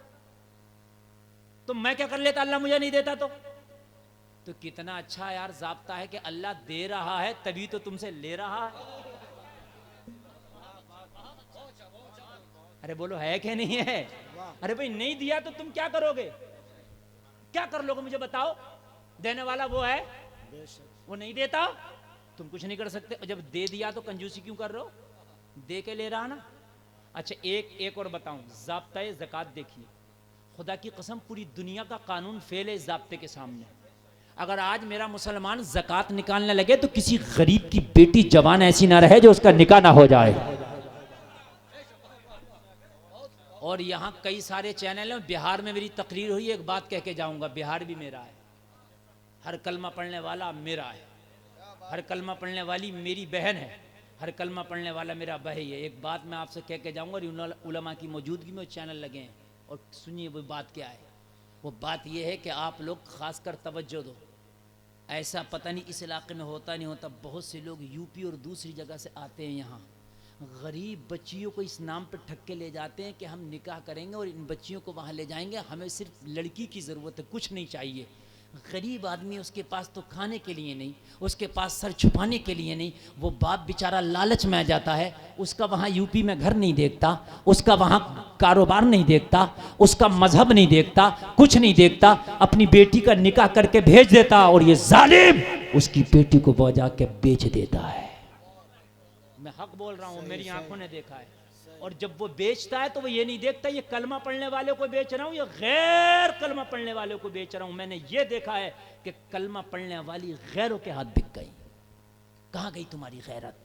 तो मैं क्या कर लेता अल्लाह मुझे नहीं देता तो कितना अच्छा यार ज़ाब्ता है कि अल्लाह दे रहा है तभी तो तुमसे ले रहा है। अरे बोलो है कि नहीं है? अरे भाई नहीं दिया तो तुम क्या करोगे, क्या कर लोगे मुझे बताओ? देने वाला वो है, वो नहीं देता तुम कुछ नहीं कर सकते। और जब दे दिया तो कंजूसी क्यों कर रहे हो? दे के ले रहा ना। अच्छा एक और बताऊं, ज़ाब्ता ज़कात देखिए, खुदा की कसम पूरी दुनिया का कानून फेल है इस ज़ाब्ते के सामने। अगर आज मेरा मुसलमान ज़कात निकालने लगे तो किसी गरीब की बेटी जवान ऐसी ना रहे जो उसका निकाह ना हो जाए। और यहाँ कई सारे चैनल हैं, बिहार में मेरी तकरीर हुई, एक बात कह के जाऊंगा, बिहार भी मेरा है, हर कलमा पढ़ने वाला मेरा है, हर कलमा पढ़ने वाली मेरी बहन है, हर कलमा पढ़ने वाला मेरा भाई है। एक बात मैं आपसे कह के जाऊंगा, और उलमा की मौजूदगी में चैनल लगे हैं, और सुनिए वो बात क्या है। वो बात ये है कि आप लोग खासकर तवज्जो दो, ऐसा पता नहीं इस इलाके में होता नहीं होता, बहुत से लोग यूपी और दूसरी जगह से आते हैं यहाँ, गरीब बच्चियों को इस नाम पर ठग के ले जाते हैं कि हम निकाह करेंगे और इन बच्चियों को वहाँ ले जाएंगे, हमें सिर्फ लड़की की ज़रूरत है, कुछ नहीं चाहिए। गरीब आदमी, उसके पास तो खाने के लिए नहीं, उसके पास सर छुपाने के लिए नहीं, वो बाप बेचारा लालच में आ जाता है। उसका वहाँ यूपी में घर नहीं देखता, उसका वहाँ कारोबार नहीं देखता, उसका मजहब नहीं देखता, कुछ नहीं देखता, अपनी बेटी का निकाह करके भेज देता और ये जालिम उसकी बेटी को बजा के बेच देता है। मैं हक बोल रहा हूँ, मेरी आंखों ने देखा है। और जब वो बेचता है तो वो ये नहीं देखता ये कलमा पढ़ने वाले को बेच रहा हूं या गैर कलमा पढ़ने वाले को बेच रहा हूं। मैंने ये देखा है कि कलमा पढ़ने वाली गैरों के हाथ बिक गई। कहां गई तुम्हारी गैरत?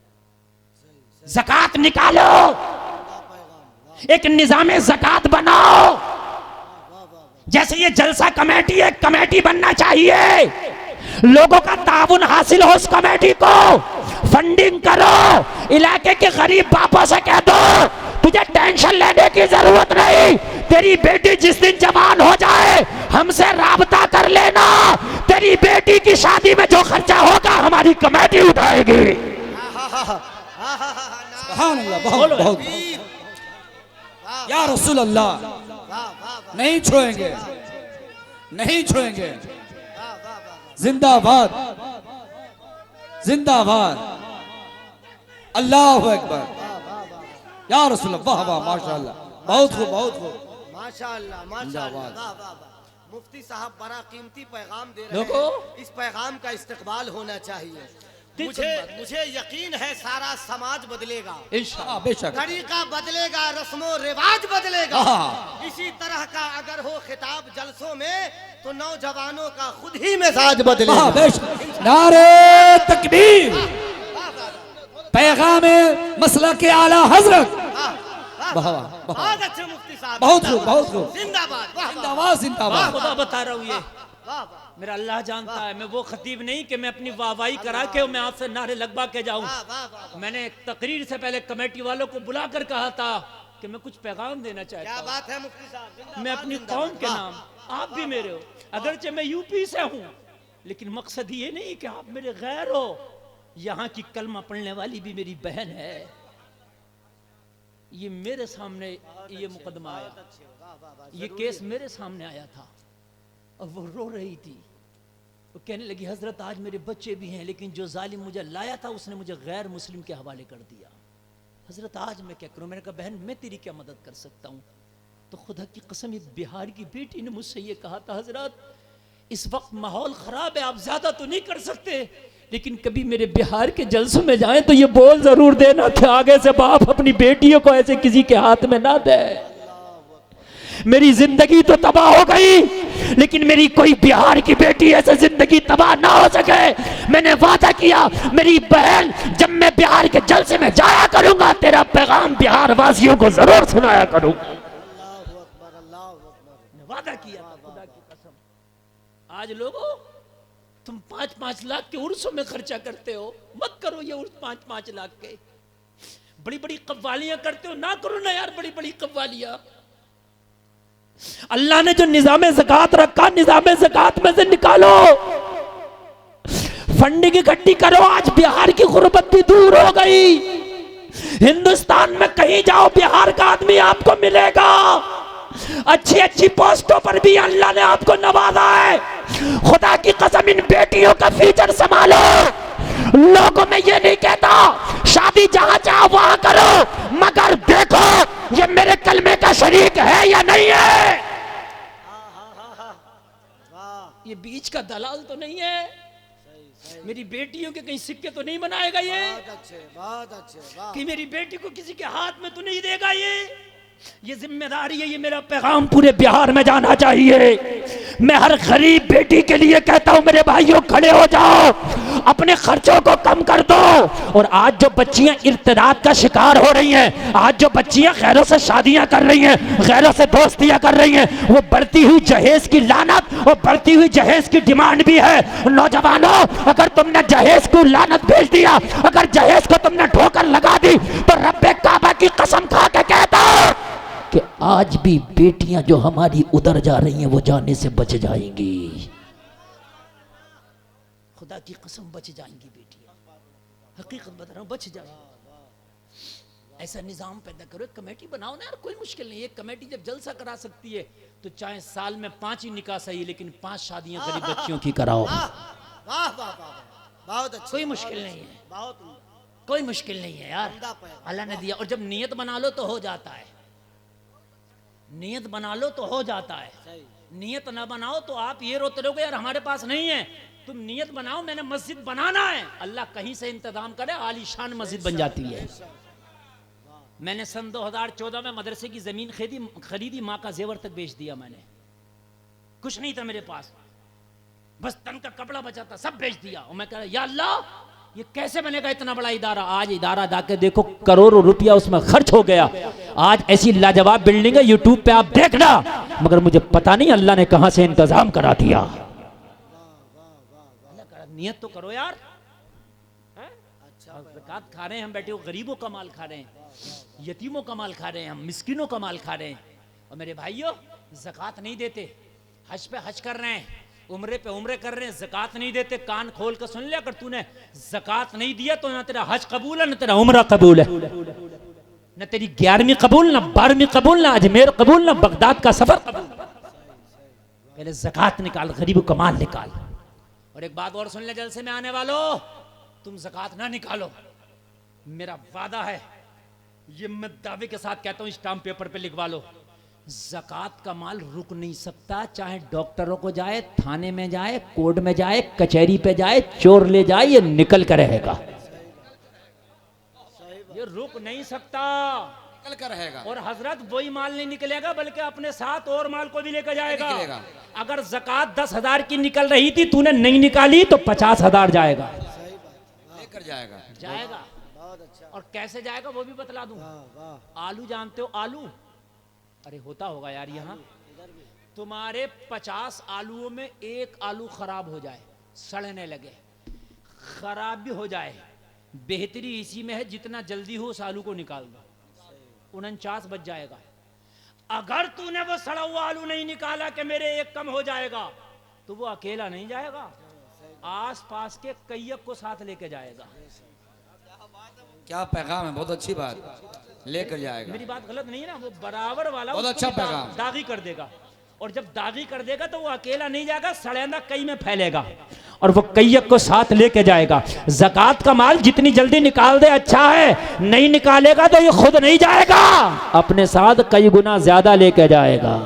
ज़कात निकालो, एक निजाम ज़कात बनाओ। जैसे ये जलसा कमेटी है, कमेटी बनना चाहिए, लोगों का ताउन हासिल हो उस कमेटी को, फंडिंग करो, इलाके के गरीब बापों से कह दो तुझे टेंशन लेने की जरूरत नहीं, तेरी बेटी जिस दिन जवान हो जाए हमसे राबता कर लेना, तेरी बेटी की शादी में जो खर्चा होगा हमारी कमेटी उठाएगी। सुभान अल्लाह, बहुत बहुत या रसूल अल्लाह, नहीं छोड़ेंगे, नहीं छोड़ेंगे। जिंदाबाद, जिंदाबाद, अल्लाह अकबर, या रसूल अल्लाह, वाह वाह, माशाअल्लाह, बहुत खूब, बहुत खूब, माशाअल्लाह, माशाअल्लाह, वाह वाह वाह। मुफ्ती साहब बड़ा कीमती पैगाम दे रहे देखो, हैं, इस पैगाम का इस्तेमाल होना चाहिए। मुझे यकीन है सारा समाज बदलेगा, इंशाअल्लाह, बेशक, तरीका बदलेगा, रस्मो रिवाज बदलेगा। हाँ। इसी तरह का अगर हो खिताब जलसों में तो नौजवानों का खुद ही मिजाज बदलेगा। हाँ, बेशक। नारे तकबीर, पैगाम मसला के आला हजरत, बहुत अच्छे मुफ्ती साहब, बहुत खूब, बहुत खूब, जिंदाबाद, वाह, वाह, जिंदाबाद, जिंदाबाद। खुदा बता रहा हूँ ये वाह, वाह, मेरा अल्लाह जानता है। मैं वो खतीब नहीं कि मैं अपनी वाहवाही करा के मैं आपसे नारे लगवा के जाऊं। वाह, वाह, वाह। मैंने एक तकरीर से पहले कमेटी वालों को बुलाकर कहा था कि मैं कुछ पैगाम देना क्या चाहता हूं। बात है मुफ्ती साहब, जिंदाबाद, मैं अपनी जिंदाबाद, कौम के वाह। नाम, आप भी मेरे हो, अगरचे मैं यूपी से हूं, लेकिन मकसद ये नहीं कि आप मेरे गैर हो। यहाँ की कलमा पढ़ने वाली भी मेरी बहन है। ये मेरे सामने ये मुकदमा आया, ये केस मेरे सामने आया था और वो रो रही थी। वो कहने लगी हजरत आज मेरे बच्चे भी हैं, लेकिन जो जालिम मुझे लाया था उसने मुझे गैर मुस्लिम के हवाले कर दिया। हजरत आज मैं क्या करूं? मैंने कहा बहन मैं तेरी क्या मदद कर सकता हूं? तो खुदा की कसम एक बिहार की बेटी ने मुझसे ये कहा था हजरत इस वक्त माहौल खराब है, आप ज्यादा तो नहीं कर सकते, लेकिन कभी मेरे बिहार के जलसों में जाएं तो ये बोल जरूर देना कि आगे से बाप अपनी बेटियों को ऐसे किसी के हाथ में ना दे। मेरी जिंदगी तो तबाह हो गई, लेकिन मेरी कोई बिहार की बेटी ऐसे जिंदगी तबाह ना हो सके। मैंने वादा किया मेरी बहन जब मैं बिहार के जलसे में जाया करूंगा तेरा पैगाम बिहार वासियों को जरूर सुनाया करूंगा। वादा किया था खुदा की कसम। आज लोगों तुम 5-5 लाख के उर्सों में खर्चा करते हो, मत करो ये उर्स 5-5 लाख के। बड़ी बड़ी कव्वालियां करते हो, ना करो ना यार बड़ी बड़ी कव्वालियां। अल्लाह ने जो निजाम ज़कात रखा निजाम ज़कात में से निकालो, फंडिंग इकट्ठी करो। आज बिहार की गुर्बत भी दूर हो गई। हिंदुस्तान में कहीं जाओ बिहार का आदमी आपको मिलेगा। अच्छी अच्छी पोस्टों पर भी अल्लाह ने आपको नवाजा है। खुदा की कसम इन बेटियों का फ्यूचर संभालो। लोगों में ये नहीं कहता शादी जहां चाहो वहां करो, मगर देखो ये मेरे कलमे का शरीक है या नहीं है। ये बीच का दलाल तो नहीं है। मेरी बेटियों के कहीं सिक्के तो नहीं बनाएगा ये। बहुत अच्छे। कि मेरी बेटी को किसी के हाथ में तो नहीं देगा ये जिम्मेदारी है। ये मेरा पैगाम पूरे बिहार में जाना चाहिए। मैं हर गरीब बेटी के लिए कहता हूं मेरे भाइयों खड़े हो जाओ, अपने खर्चों को कम कर दो। और आज जो बच्चियां इर्तिदाद का शिकार हो रही हैं, आज जो बच्चियां गैरों से शादियां कर रही हैं, गैरों से दोस्तियां कर रही हैं, वो बढ़ती हुई जहेज की लानत और बढ़ती हुई जहेज की डिमांड भी है। नौजवानों अगर तुमने जहेज को लानत भेज दिया, अगर जहेज को तुमने ठोकर लगा दी, तो रब्बे काबा की कसम खा के कहता कि आज भी बेटियां जो हमारी उधर जा रही हैं वो जाने से बच जाएंगी। खुदा की कसम बच जाएंगी बेटियां, हकीकत बता रहा हूं बच जाएंगी। ऐसा निजाम पैदा करो, एक कमेटी बनाओ ना यार, कोई मुश्किल नहीं है। एक कमेटी जब जलसा करा सकती है तो चाहे साल में 5 ही निकाह सही, लेकिन 5 शादियां गरीब बच्चियों की कराओ, वाह वाह वाह वाह, बहुत अच्छा, कोई मुश्किल नहीं है, बहुत उम्दा, कोई मुश्किल नहीं है यार, उम्दा पैगाम। अल्लाह ने दिया। और जब नियत बना लो तो हो जाता है, नियत बना लो तो हो जाता है। सही, नियत ना बनाओ तो आप ये रोते रहोगे यार हमारे पास नहीं है। तुम नियत बनाओ मैंने मस्जिद बनाना है, अल्लाह कहीं से इंतजाम करे, आलीशान मस्जिद बन जाती है। मैंने सन 2014 में मदरसे की जमीन खरीदी, माँ का जेवर तक बेच दिया मैंने, कुछ नहीं था मेरे पास, बस तन का कपड़ा बचा था, सब बेच दिया। और मैं कह रहा या अल्लाह ये कैसे बनेगा इतना बड़ा इदारा। आज इदारा जाके देखो करोड़ों रुपया उसमें खर्च हो गया, आज ऐसी लाजवाब बिल्डिंग है, यूट्यूब पे आप देखना, मगर मुझे पता नहीं अल्लाह ने कहां से इंतजाम करा दिया। नियत तो करो यार, ज़कात खा रहे हैं हम बैठे हो, गरीबों का माल खा रहे हैं, यतीमों का माल खा रहे हैं हम, मिस्किनों का माल खा रहे हैं। और मेरे भाइयों ज़कात नहीं देते, हज पे हज कर रहे हैं, उम्रे पे उम्रे कर रहे हैं, ज़कात नहीं देते। कान खोल कर सुन लिया, अगर तूने ज़कात नहीं दिया तो ना तेरा हज कबूल है, ना तेरा उम्रा कबूल है, ना तेरी 11वीं कबूल, ना 12वीं कबूल, ना अजमेर कबूल, ना बगदाद का सफर कबूल। पहले ज़कात निकाल, गरीबों का माल निकाल। और एक बात और सुन ले जलसे में आने वालों, तुम ज़कात ना निकालो, मेरा वादा है, ये मैं दावे के साथ कहता हूं, स्टाम्प पेपर पे लिखवा लो, ज़कात का माल रुक नहीं सकता, चाहे डॉक्टरों को जाए, थाने में जाए, कोर्ट में जाए, कचहरी पे जाए, चोर ले जाए, ये निकल कर रहेगा, ये रुक नहीं सकता, निकल कर रहेगा। और हजरत वही माल नहीं निकलेगा बल्कि अपने साथ और माल को भी लेकर जाएगा। निकलेगा। अगर ज़कात 10,000 की निकल रही थी, तूने नहीं निकाली तो 50,000 जाएगा, लेकर जाएगा, जाएगा। बहुत अच्छा, और कैसे जाएगा वो भी बतला दूं। वाह वाह, आलू जानते हो, आलू, अरे होता होगा यार यहाँ, तुम्हारे 50 आलूओं में एक आलू खराब हो जाए, सड़ने लगे, खराब भी हो जाए, बेहतरी इसी में है जितना जल्दी हो उस आलू को निकाल दो, 49 बच जाएगा। अगर तूने वो सड़ा हुआ आलू नहीं निकाला कि मेरे एक कम हो जाएगा, तो वो अकेला नहीं जाएगा, आस पास के कईयक को साथ लेके जाएगा। क्या पैगाम है, बहुत अच्छी बात, लेकर जाएगा। मेरी बात गलत नहीं है ना, वो बराबर वाला बहुत उसको अच्छा भी पैगाम। दागी कर देगा, और जब दागी कर देगा तो वो अकेला नहीं जाएगा, सड़ेंदा कई में फैलेगा, और वो कईयक को साथ लेके जाएगा। ज़कात का माल जितनी जल्दी निकाल दे अच्छा है, नहीं निकालेगा तो ये खुद नहीं जाएगा, अपने साथ कई गुना ज्यादा लेके जाएगा।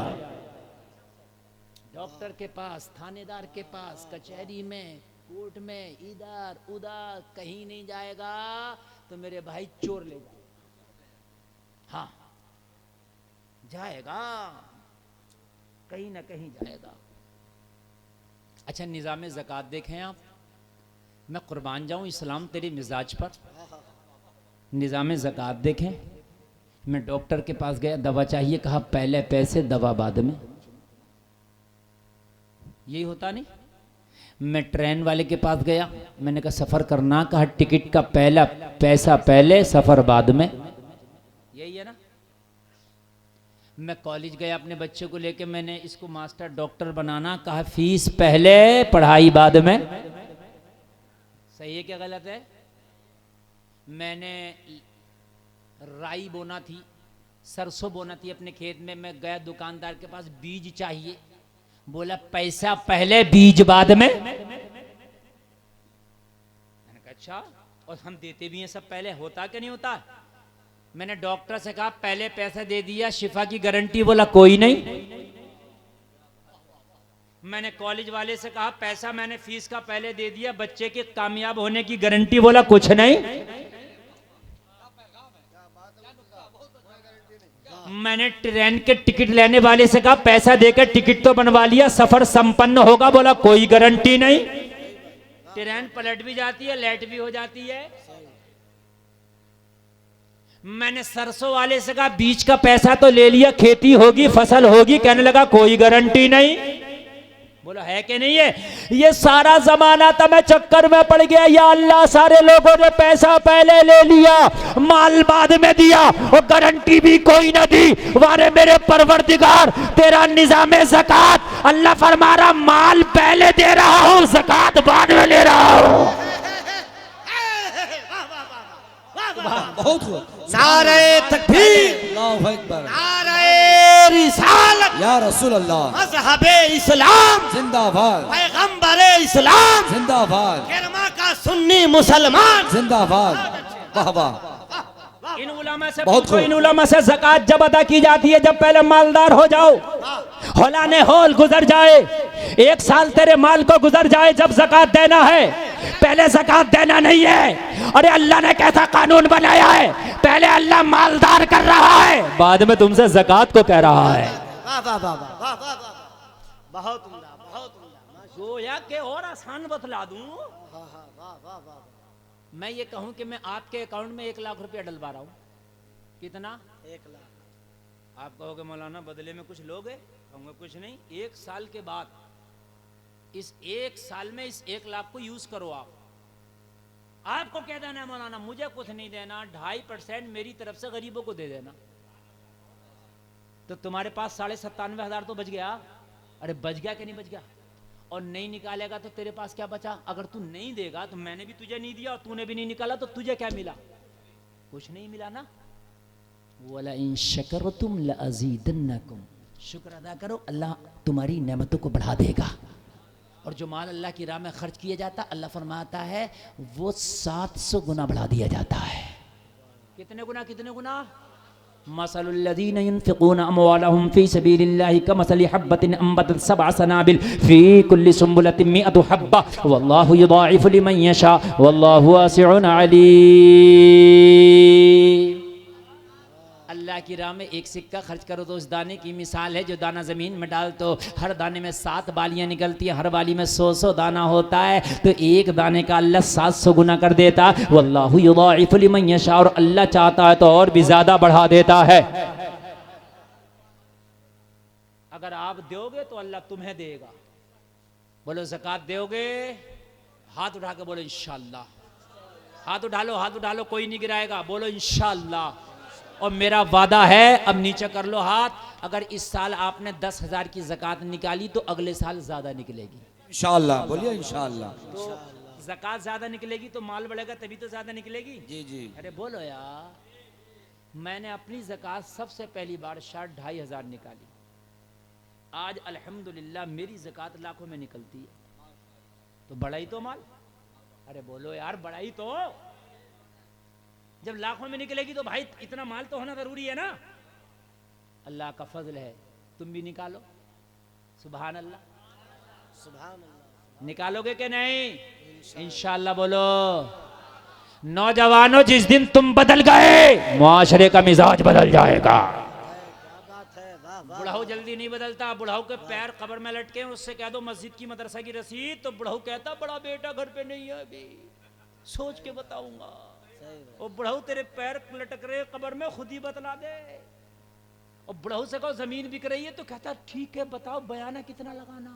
डॉक्टर के पास, थानेदार के पास, कचहरी में, कोर्ट में, इधर उधर कहीं नहीं जाएगा, तो मेरे भाई चोर ले जाएगा, हाँ जाएगा, कहीं ना कहीं जाएगा। अच्छा निज़ाम ज़कात देखें आप, मैं कुर्बान जाऊं इस्लाम तेरे मिजाज पर, निज़ाम ज़कात देखें। मैं डॉक्टर के पास गया, दवा चाहिए, कहा पहले पैसे दवा बाद में, यही होता नहीं। मैं ट्रेन वाले के पास गया, मैंने कहा सफ़र करना, कहा टिकट का पहला पैसा पहले, सफ़र बाद में, यही है ना। मैं कॉलेज गया अपने बच्चे को लेके, मैंने इसको मास्टर डॉक्टर बनाना, कहा फीस पहले पढ़ाई बाद में, सही है क्या गलत है। मैंने राई बोना थी, सरसों बोना थी अपने खेत में, मैं गया दुकानदार के पास, बीज चाहिए, बोला पैसा पहले बीज बाद में, मैंने कहा अच्छा, और हम देते भी हैं सब पहले, होता क्या नहीं होता। मैंने डॉक्टर से कहा पहले पैसा दे दिया, शिफा की गारंटी, बोला कोई नहीं। मैंने कॉलेज वाले से कहा पैसा मैंने फीस का पहले दे दिया, बच्चे के कामयाब होने की गारंटी, बोला कुछ नहीं। मैंने ट्रेन के टिकट लेने वाले से कहा पैसा देकर टिकट तो बनवा लिया, सफर संपन्न होगा, बोला कोई गारंटी नहीं। ट्रेन पलट भी जाती है, लेट भी हो जाती है। मैंने सरसों वाले से कहा बीज का पैसा तो ले लिया, खेती होगी, फसल होगी, कहने लगा कोई गारंटी नहीं। बोला है कि नहीं है। ये सारा जमाना था, मैं चक्कर में पड़ गया, या अल्लाह सारे लोगों ने पैसा पहले ले लिया, माल बाद में दिया, और गारंटी भी कोई ना दी। वारे मेरे परवरदिगार, तेरा निजामे ज़कात, अल्लाह फरमा रहा माल पहले दे रहा हूं, ज़कात बाद में ले रहा हूं। बहुत हुआ, नारे तकबीर, अल्लाहु अकबर, नारे रिसालत, या रसूल अल्लाह, मज़हबे इस्लाम जिंदाबाद, पैगंबरे इस्लाम, जिंदाबाद, किरमा का सुन्नी मुसलमान। जिंदाबाद, वाह वाह, इन उलमा से बहुत पूछो, खूब। इन उलमा से ज़कात जब अदा की जाती है जब पहले मालदार हो जाओ, हौलाने हौल गुजर जाए, 1 साल तेरे माल को गुजर जाए, जब ज़कात देना है। पहले ज़कात देना नहीं है। अरे अल्लाह ने कैसा कानून बनाया है, पहले अल्लाह मालदार कर रहा है, बाद में तुमसे ज़कात को कह रहा है। वाह वाह वाह वाह वाह वाह वाह, बहुत उम्दा, बहुत उम्दा। गोया के और आसान बतला दूं, वाह वाह वाह वाह, मैं ये कहूं कि मैं आपके अकाउंट में 1 लाख रुपया डलवा रहा हूं। कितना? 1 लाख। आप कहोगे मौलाना बदले में कुछ लोगे? कहूँगा कुछ नहीं, 1 साल के बाद, इस 1 साल में इस 1 लाख को यूज करो। आपको कह देना है मौलाना मुझे कुछ नहीं देना, 2.5% मेरी तरफ से गरीबों को दे देना, तो तुम्हारे पास 97,500 तो बच गया। अरे बच गया कि नहीं बच गया? और नहीं निकालेगा तो तेरे पास क्या बचा? अगर तू नहीं देगा तो मैंने भी तुझे नहीं दिया और तूने भी नहीं निकाला तो तुझे क्या मिला? कुछ नहीं मिला ना। वला इन शकरतुम लअज़ीदन्नकुम, शुक्र अदा करो, अल्लाह तुम्हारी नेमतों को बढ़ा देगा। और जो माल अल्लाह की राह में खर्च किया जाता, अल्लाह फरमाता है वो 700 गुना बढ़ा दिया जाता है। कितने गुना? कितने गुना? मसलुल्लज़ीन युनफ़िक़ून अमवालहुम फ़ी सबीलिल्लाहि कमसलि हब्बतिन अंबतत सबअ सनाबिल फ़ी कुल्लि सुंबुलतिन मिअतु हब्बा वल्लाहु युदाइफ़ु लिमन यशा वल्लाहु वासिउन अलीम। अल्लाह की राह में 1 सिक्का खर्च करो तो उस दाने की मिसाल है, जो दाना ज़मीन में डाल तो हर दाने में 7 बालियां निकलती हैं, हर बाली में 100 दाना होता है, तो एक दाने का अल्लाह 700 गुना कर देता। वल्लाहु युदाइफ़ु लिमन यशा, और अल्लाह चाहता है तो और भी ज्यादा बढ़ा देता है। अगर आप दोगे तो अल्लाह तुम्हें देगा। बोलो ज़कात दोगे? हाथ उठा के बोलो इंशाअल्लाह। हाथ उठा लो, हाथ उठा लो, कोई नहीं गिराएगा, बोलो इंशाअल्लाह। और मेरा वादा है, अब नीचे कर लो हाथ, अगर इस साल आपने 10,000 की ज़कात निकाली तो अगले साल ज्यादा निकलेगी इंशाअल्लाह। बोलिए इंशाअल्लाह। तो ज़कात ज्यादा निकलेगी तो माल बढ़ेगा, तभी तो ज्यादा निकलेगी। जी जी, अरे बोलो यार, मैंने अपनी ज़कात सबसे पहली बार 2,500 निकाली। आज अल्हम्दुलिल्लाह मेरी ज़कात लाखों में निकलती है, तो बढ़ाई तो माल। अरे बोलो यार, बढ़ाई तो, जब लाखों में निकलेगी तो भाई इतना माल तो होना जरूरी है ना। अल्लाह का फजल है, तुम भी निकालो। सुभान अल्लाह, सुभान अल्लाह। निकालोगे कि नहीं? इंशाअल्लाह बोलो। नौजवानों, जिस दिन तुम बदल गए मुआशरे का मिजाज बदल जाएगा। क्या बात है, वाह वाह। बुढ़ाऊ जल्दी नहीं बदलता। बुढ़ाऊ के पैर कब्र में लटके, उससे कह दो मस्जिद की मदरसा की रसीद, तो बुढ़ाऊ कहता बड़ा बेटा घर पे नहीं है, अभी सोच के बताऊंगा। और बुढ़ाऊ तेरे पैर लटक रहे कब्र में, खुद ही बतला दे। और बुढ़ाऊ से कहो जमीन बिक रही है, तो कहता ठीक है बताओ बयाना कितना लगाना।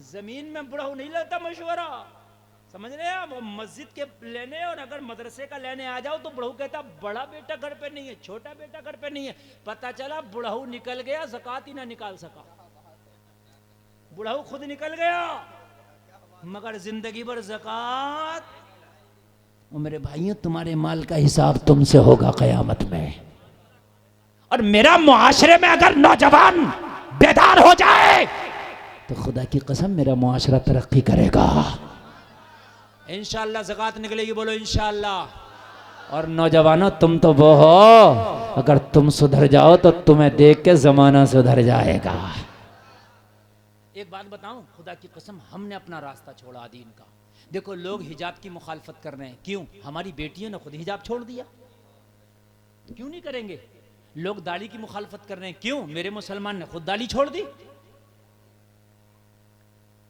जमीन में बुढ़ाऊ नहीं लगता मशवरा, समझ रहे हैं? वो मस्जिद के लेने और अगर मदरसे का लेने आ जाओ तो बुढ़ाऊ कहता बड़ा बेटा घर पे नहीं है, छोटा बेटा घर पे नहीं है। पता चला बुढ़ाऊ निकल गया, ज़कात ही ना निकाल सका। बुढ़ाऊ खुद निकल गया, मगर जिंदगी भर ज़कात। और मेरे भाइयों, तुम्हारे माल का हिसाब तुमसे होगा क़यामत में। और मेरा मुआशरे में अगर नौजवान बेदार हो जाए तो खुदा की कसम मेरा मुआशरा तरक्की करेगा। इंशाअल्लाह ज़कात निकलेगी, बोलो इंशाअल्लाह। और नौजवानों, तुम तो वो हो, अगर तुम सुधर जाओ तो तुम्हें देख के ज़माना सुधर जाएगा। एक बात बताऊं, खुदा की कसम, हमने अपना रास्ता छोड़ा दीन का। देखो लोग हिजाब की मुखालफत कर रहे हैं, क्यों? हमारी बेटियों ने खुद हिजाब छोड़ दिया, क्यों नहीं करेंगे? लोग दाढ़ी की मुखालफत कर रहे हैं, क्यों? मेरे मुसलमान ने खुद दाढ़ी छोड़ दी।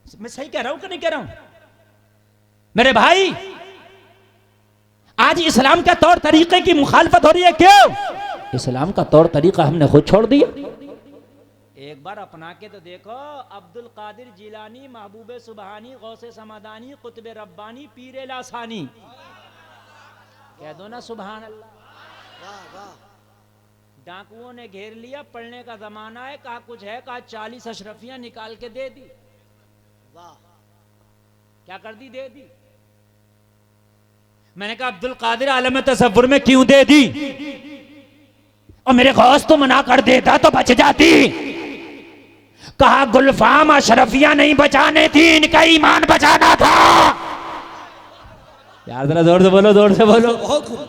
मैं सही कह रहा हूं कि नहीं कह रहा हूं? मेरे भाई, आज इस्लाम के तौर तरीके की मुखालफत हो रही है, क्यों? इस्लाम का तौर तरीका हमने खुद छोड़ दिया। एक बार अपना के तो देखो, अब्दुल कादिर जिलानी, महबूबे सुबहानी, गौसे समादानी, कुतुबे रब्बानी, पीरे लासानी, कह दो ना सुभान अल्लाह। वाह वाह। डाकुओं ने घेर लिया, पढ़ने का जमाना है, कहा कुछ है, कहा 40 अशरफियां निकाल के दे दी। वाह। क्या कर दी? दे दी। मैंने कहा अब्दुल कादिर आलम तसव्वुर में क्यों दे दी? और मेरे गौस तो मना कर देता तो बच जाती। कहा गुलफाम अशरफिया नहीं बचाने थी, इनका ईमान बचाना था। यार जरा जोर से बोलो, जोर से बोलो। बहुत खूब,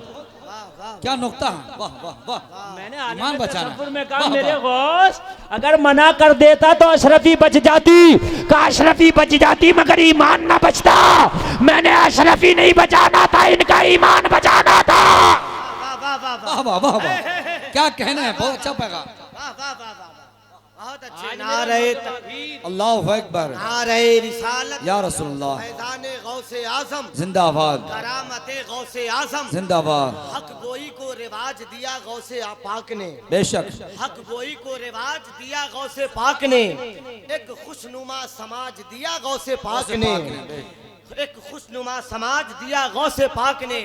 क्या नुक्ता है, वाह वाह वाह। मैंने ईमान बचाना तसव्वुर में कहा वाह, मेरे वाह। गौस अगर मना कर देता तो अशरफी बच जाती। कहा अशरफी बच जाती मगर ईमान ना बचता। मैंने अशरफी नहीं बचाना था, इनका ईमान बचाना था। वाह वाह वाह वाह, क्या कहना है, बहुत अच्छा पैगाम। बहुत अच्छे नारे तकबीर, अल्लाहु अकबर, नारे रिसालत, या रसूलुल्लाह, फैज़ाने गौसे आज़म जिंदाबाद, करामते गौसे आज़म, जिंदाबाद। हक गोई को रिवाज दिया गौसे पाक ने, बेशक हक गोई को रिवाज दिया गौसे पाक ने, एक खुशनुमा समाज दिया गौसे पाक ने, एक खुशनुमा समाज दिया गौसे पाक ने।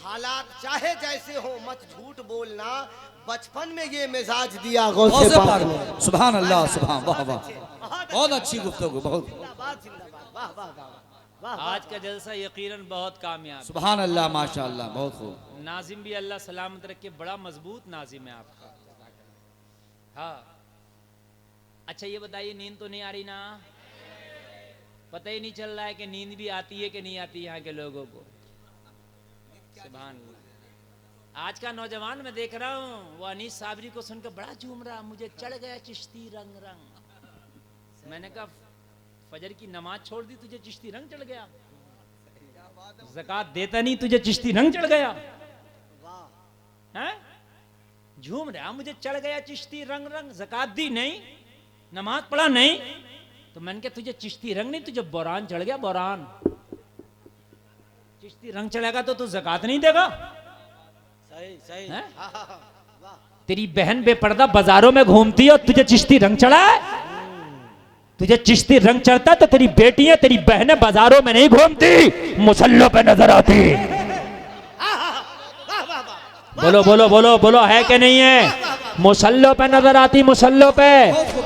हालात चाहे जैसे हो मत झूठ बोलना, बचपन में ये मिजाज दिया गौसे पाक ने। सुभान अल्लाह, सुभान, वाह वाह, बहुत अच्छी गुफ्तगू, बहुत। जिंदाबाद जिंदाबाद, वाह वाह वाह वाह। आज का जलसा यकीनन बहुत कामयाब। सुभान अल्लाह, माशाअल्लाह, बहुत खूब। नाजिम भी अल्लाह सलामत रखे, बड़ा मजबूत नाजिम है आपका। हाँ अच्छा ये बताइए, नींद तो नहीं आ रही ना? पता ही नहीं चल रहा है कि नींद भी आती है कि नहीं आती यहाँ के लोगों को। सुभान अल्लाह। आज का नौजवान मैं देख रहा हूँ, वो अनीस साबरी को सुनकर बड़ा झूम रहा, मुझे चढ़ गया चिश्ती रंग रंग। मैंने कहा फजर की नमाज छोड़ दी, तुझे चिश्ती रंग चढ़ गया? ज़कात देता नहीं, तुझे चिश्ती रंग चढ़ गया? हैं? झूम रहा, मुझे चढ़ गया चिश्ती रंग रंग। ज़कात दी नहीं, नमाज पढ़ा नहीं, तो मैंने कहा तुझे चिश्ती रंग नहीं, तुझे बोरान चढ़ गया, बोरान। चिश्ती रंग चढ़ेगा तो तू ज़कात नहीं देगा? सही सही। हैं? तेरी बहन बेपर्दा बाजारों में घूमती है और तुझे चिश्ती रंग चढ़ा है? तुझे चिश्ती रंग चढ़ता तो तेरी बेटियां, तेरी बहनें बाजारों में नहीं घूमती, मुसल्लों पे नजर आती। बोलो बोलो बोलो बोलो, है कि नहीं है? मुसल्लों पे नजर आती, मुसल्लों पे।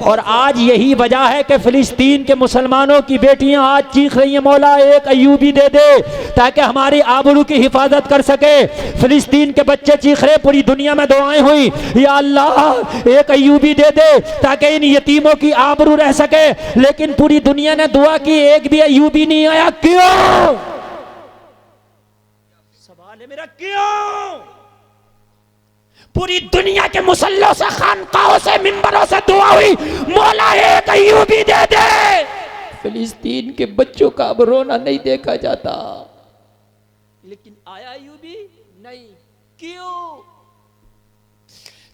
और आज यही वजह है कि फिलिस्तीन के मुसलमानों की बेटियां आज चीख रही हैं, मौला एक अय्यूबी दे दे ताकि हमारी आबरू की हिफाजत कर सके। फिलिस्तीन के बच्चे चीख रहे, पूरी दुनिया में दुआएं हुई, या अल्लाह एक अय्यूबी दे दे ताकि इन यतीमों की आबरू रह सके। लेकिन पूरी दुनिया ने दुआ की, एक भी अय्यूबी नहीं आया। क्यों? सवाल है मेरा, क्यों? पूरी दुनिया के मुसल्लों से, खानकाहों से, मिंबरों से दुआ हुई, मौला एक अय्यूबी दे दे। फिलिस्तीन के बच्चों का अब रोना नहीं देखा जाता, लेकिन आया अय्यूबी नहीं। क्यों?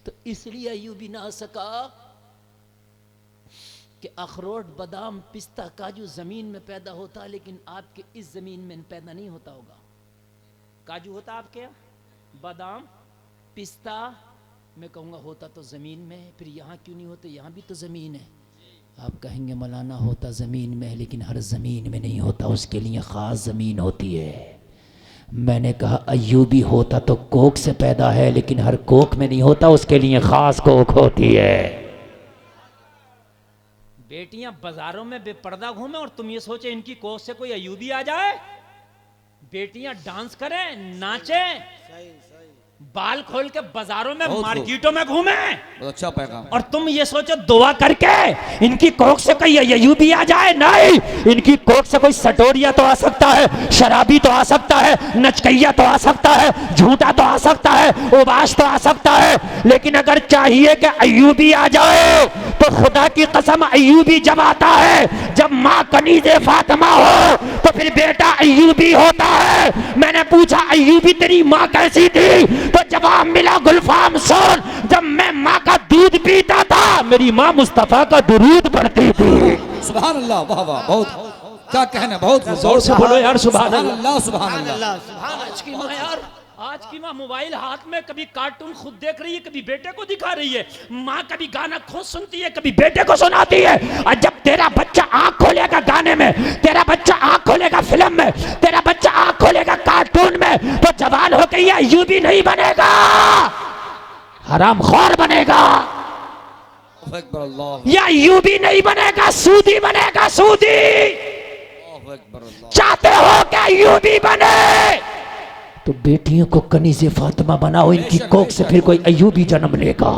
तो इसलिए अय्यूबी ना आ सका कि अखरोट, बादाम, पिस्ता, काजू जमीन में पैदा होता, लेकिन आपके इस जमीन में पैदा नहीं होता होगा। काजू होता आपके यहाँ, बादाम, पिस्ता मैं कहूँगा होता तो ज़मीन में, फिर यहाँ क्यों नहीं होते? यहाँ भी तो ज़मीन है। आप कहेंगे मौलाना होता ज़मीन में, लेकिन हर ज़मीन में नहीं होता, उसके लिए ख़ास ज़मीन होती है। मैंने कहा अय्यूबी होता तो कोक से पैदा है, लेकिन हर कोक में नहीं होता, उसके लिए ख़ास कोक होती है। बेटियां बाजारों में बेपर्दा घूमे और तुम ये सोचे इनकी कोख से कोई अय्यूबी आ जाए? बेटियां डांस करें, नाचें, बाल खोल के बाजारों में, मार्केटों में घूमे, अच्छा पैगाम। और तुम ये सोचो दुआ करके इनकी कोख से कोई अय्यूबी आ जाए? नहीं, इनकी कोख से कोई सटोरिया तो आ सकता है, शराबी तो आ सकता है, नचकैया तो आ सकता है, झूठा तो आ सकता है, उबाश तो आ सकता है, लेकिन अगर चाहिए कि अय्यूबी आ जाए तो खुदा की कसम अय्यूबी जब आता है, जब माँ कनीज़े फातिमा हो तो फिर बेटा अय्यूबी होता है। मैंने पूछा अय्यूबी तेरी माँ कैसी थी? तो जवाब मिला गुलफाम सुन, जब मैं माँ का दूध पीता था, मेरी माँ मुस्तफा का दुरूद पढ़ती थी। सुभान अल्लाह, वाह वाह, बहुत क्या कहना, बहुत जोर से बोलो यार, सुभान अल्लाह, सुभान अल्लाह। आज की माँ यार, आज की माँ मोबाइल हाथ में, कभी कार्टून खुद देख रही है, कभी बेटे को दिखा रही है। माँ कभी गाना खुद सुनती है, कभी बेटे को सुनाती है। और जब तेरा बच्चा आंख खोलेगा गाने में, तेरा बच्चा आंख खोलेगा फिल्म में, तेरा बच्चा आंख खोलेगा कार्टून में, तो जवान हो गई है, यूं नहीं बनेगा, हरामखोर बनेगा, या यूं भी नहीं बनेगा, सूदी बनेगा, सूदी। चाहते हो क्या यूं भी बने? तो बेटियों को कनीज़े फातिमा बनाओ, इनकी बेशक, कोख से बेशक। फिर कोई अय्यूबी जन्म लेगा।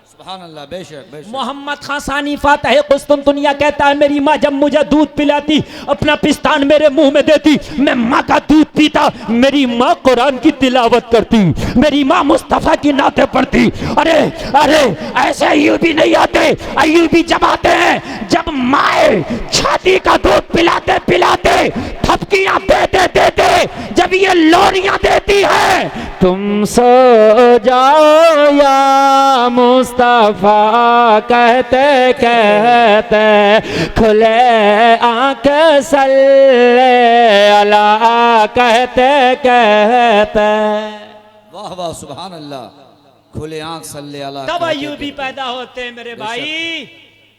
सुभान अल्लाह, बेशक बेशक। मोहम्मद खान सानी फातह कुस्तुनतुनिया कहता है, मेरी माँ जब मुझे दूध पिलाती अपना पिस्तान मेरे मुंह में देती, मैं माँ का दूध पीता, मेरी माँ कुरान की तिलावत करती, मेरी माँ मुस्तफ़ा की नाते पढ़ती। अरे अरे ऐसे अय्यूबी नहीं आते, अय्यूबी जब आते हैं जब माए छाती का दूध पिलाते पिलाते थपकियां देते देते जब ये लोरियां देती है, तुम सो जाओ या मुस्तफा कहते कहते खुले आंख सल्ले अला कहते कहते। वाह वाह, सुभान अल्लाह। खुले आंख सल्ले अला। तब अय्यूबी पैदा होते हैं मेरे भाई।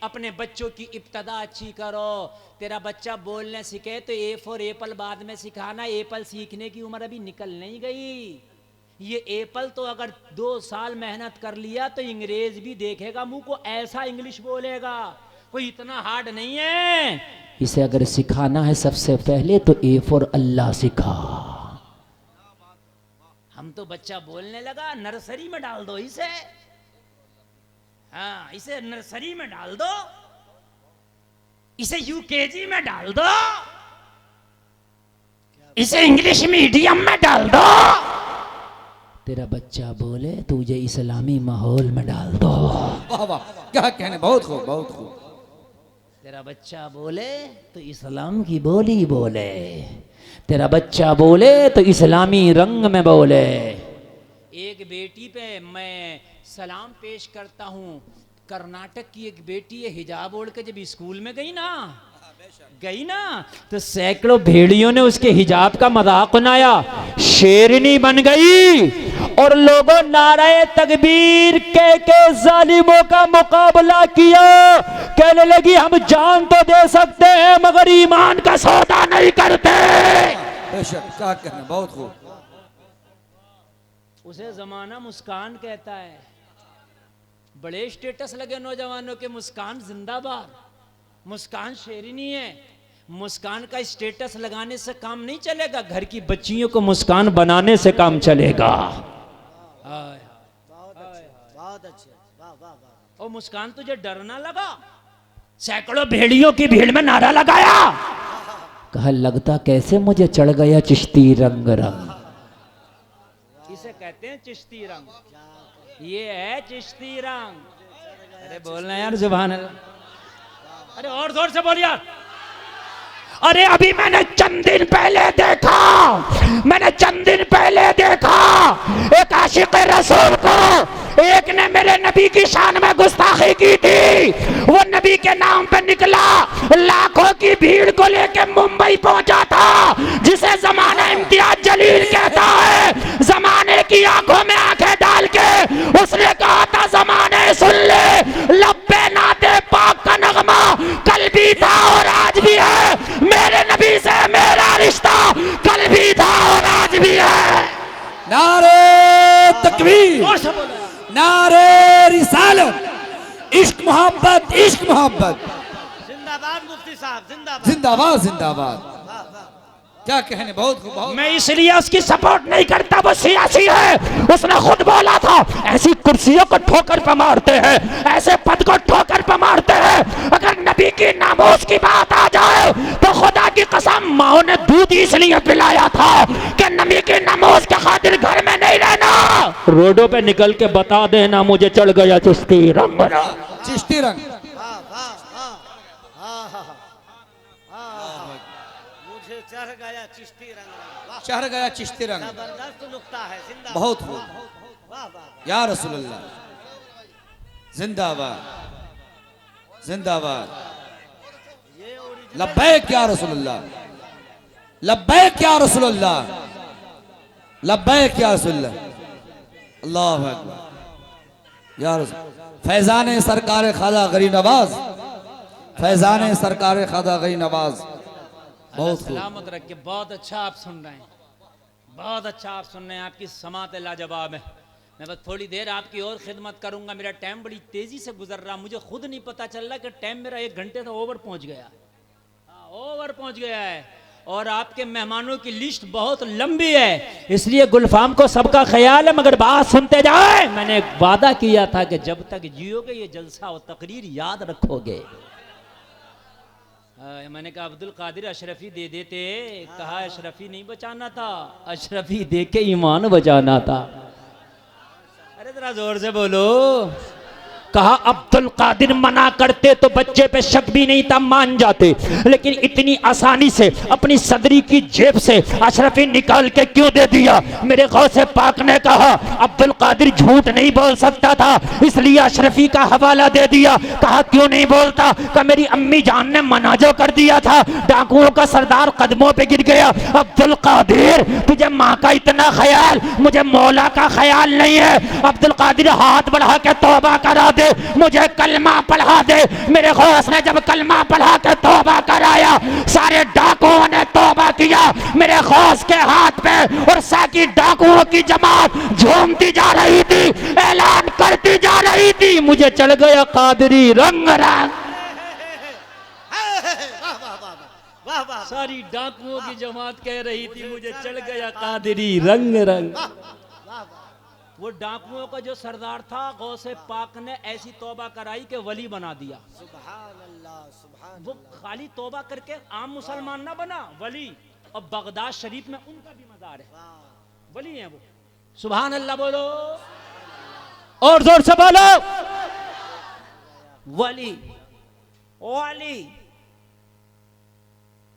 अपने बच्चों की इब्तदा अच्छी करो। तेरा बच्चा बोलने सीखे तो ए फॉर एप्पल बाद में सिखाना, एप्पल सीखने की उम्र अभी निकल नहीं गई। ये एप्पल तो अगर 2 साल मेहनत कर लिया तो अंग्रेज भी देखेगा मुंह को, ऐसा इंग्लिश बोलेगा, कोई इतना हार्ड नहीं है। इसे अगर सिखाना है सबसे पहले तो ए फॉर अल्लाह सिखा। हम तो बच्चा बोलने लगा, नर्सरी में डाल दो इसे, हाँ इसे नर्सरी में डाल दो, इसे यूकेजी में डाल दो, इसे इंग्लिश मीडियम में डाल दो। तेरा बच्चा बोले तुझे इस्लामी माहौल में डाल दो। वाह वाह, क्या कहने, बहुत खूब बहुत खूब। तेरा बच्चा बोले तो इस्लाम की बोली बोले, तेरा बच्चा बोले तो इस्लामी रंग में बोले। एक बेटी पे मैं सलाम पेश करता हूँ। कर्नाटक की एक बेटी है, हिजाब ओढ़ के जब स्कूल में गई ना तो सैकड़ों भेड़ियों ने उसके हिजाब का मजाक बनाया, शेरनी बन गई और लोगों नाराए तकबीर के जालिमों का मुकाबला किया। कहने लगी हम जान तो दे सकते हैं मगर ईमान का सौदा नहीं करते। बेशक, क्या कहने, बहुत खूब। उसे जमाना मुस्कान कहता है। बड़े स्टेटस लगे नौजवानों के, मुस्कान जिंदाबाद, मुस्कान शेरनी है। मुस्कान का स्टेटस लगाने से काम नहीं चलेगा, घर की बच्चियों को मुस्कान बनाने से काम चलेगा। बहुत अच्छे, वाह वाह वाह। और मुस्कान तुझे डर ना लगा? सैकड़ों भेड़ियों की भीड़ में नारा लगाया, कहा लगता कैसे मुझे चढ़ गया चिश्ती रंग रंग। इसे कहते हैं चिश्ती रंग, ये है चिश्ती रंग। अरे बोलना यार सुभान अल्लाह, अरे और जोर से बोल यार। अरे अभी मैंने चंद दिन पहले देखा एक आशिक रसूल को, एक ने मेरे नबी की शान में गुस्ताखी की थी। वो नबी के नाम पे निकला, लाखों की भीड़ को लेके मुंबई पहुंचा था, जिसे जमाना इम्तियाज जलील कहता है। जमाने की आंखों में आंखें डाल के उसने कहा था जमाने सुन ले, लब्बे नाते पाक का नगमा कल भी था और आज भी है। मेरे नबी से मेरा रिश्ता कल भी था और आज भी है। नारे तकबीर, नारे रिसालत, इश्क मोहब्बत, इश्क मोहब्बत। जिंदाबाद मुफ्ती साहब, जिंदाबाद। जिंदाबाद जिंदाबाद। क्या कहने, बहुत खूब बहुत। मैं इसलिए उसकी सपोर्ट नहीं करता, वो सियासी है। उसने खुद बोला था ऐसी कुर्सियों को ठोकर पे मारते हैं, ऐसे पद को ठोकर पे मारते हैं। अगर नबी की नामोज की बात आ जाए तो खुदा की कसम माओ ने दूध इसलिए पिलाया था कि नबी की नामोज के खातिर घर में नहीं रहना, रोडों पे निकल के बता देना मुझे चढ़ गया चिश्ती रंग। चिश्ती रंग, वाह वाह वाह, हाँ हाँ हाँ, मुझे चढ़ गया चिश्ती रंग। वाह, चढ़ गया चिश्ती रंग। जबरदस्त नुक्ता है, जिंदाबाद। बहुत खूब। वाह वाह, या रसूलुल्लाह, जिंदाबाद जिंदाबाद। ये ओरिजिनल लब्बैक या रसूलुल्लाह, लब्बैक या रसूलुल्लाह, लब्बैक या रसूलुल्लाह। अल्लाहु अकबर या रसूल। फैजान सरकार खादा गरीब नवाज, फैजान सरकार खादा गरीब नवाज। बहुत खूब। सलामत रख के, बहुत अच्छा आप सुन रहे हैं, बहुत अच्छा आप सुन रहे हैं। आपकी समात लाजवाब है। मैं बस थोड़ी देर आपकी और खिदमत करूंगा। मेरा टाइम बड़ी तेजी से गुजर रहा, मुझे खुद नहीं पता चल रहा कि टाइम मेरा 1 घंटे से ओवर पहुंच गया। हाँ, ओवर पहुंच गया है। और आपके मेहमानों की लिस्ट बहुत लंबी है, इसलिए गुलफाम को सबका ख्याल है, मगर बात सुनते जाए। मैंने एक वादा किया था कि जब तक जियोगे ये जलसा और तकरीर याद रखोगे। मैंने कहा अब्दुल कादिर अशरफी दे देते, कहा अशरफी नहीं बचाना था, अशरफी दे के ईमान बचाना था। अरे जरा जोर से बोलो। कहा अब्दुल कादिर मना करते तो बच्चे पे शक भी नहीं था, मान जाते, लेकिन इतनी आसानी से अपनी सदरी की जेब से अशरफी निकाल के क्यों दे दिया? मेरे गौसे पाक ने कहा अब्दुल कादिर झूठ नहीं बोल सकता था, इसलिए अशरफी का हवाला दे दिया। कहा क्यों नहीं बोलता? कहा मेरी अम्मी जान ने मना जो कर दिया था, डाकुओं का सरदार कदमों पे गिर गया। अब्दुल कादिर तुझे माँ का इतना ख्याल, मुझे मौला का ख्याल नहीं है। अब्दुल कादिर हाथ बढ़ा के तौबा करा दे, मुझे कलमा पढ़ा दे। मेरे गौस ने जब कलमा पढ़ा के तौबा कराया, सारे डाकुओं ने तौबा किया मेरे गौस के हाथ पे, और साकी डाकुओं की जमात झूमती जा रही थी, ऐलान करती जा रही थी, मुझे चढ़ गया कादरी रंग रंग। वाह वाह, सारी डाकुओं की जमात कह रही थी मुझे चढ़ गया कादरी रंग रंग। वो डाकुओं का जो सरदार था, गौसे पाक ने ऐसी तौबा कराई कि वली बना दिया। सुभान अल्लाह, सुभान। वो खाली तौबा करके आम मुसलमान ना बना, वली। और बगदाद शरीफ में उनका भी मज़ार है, वली हैं वो। सुभान अल्लाह बोलो, और जोर से बोलो, वली वली।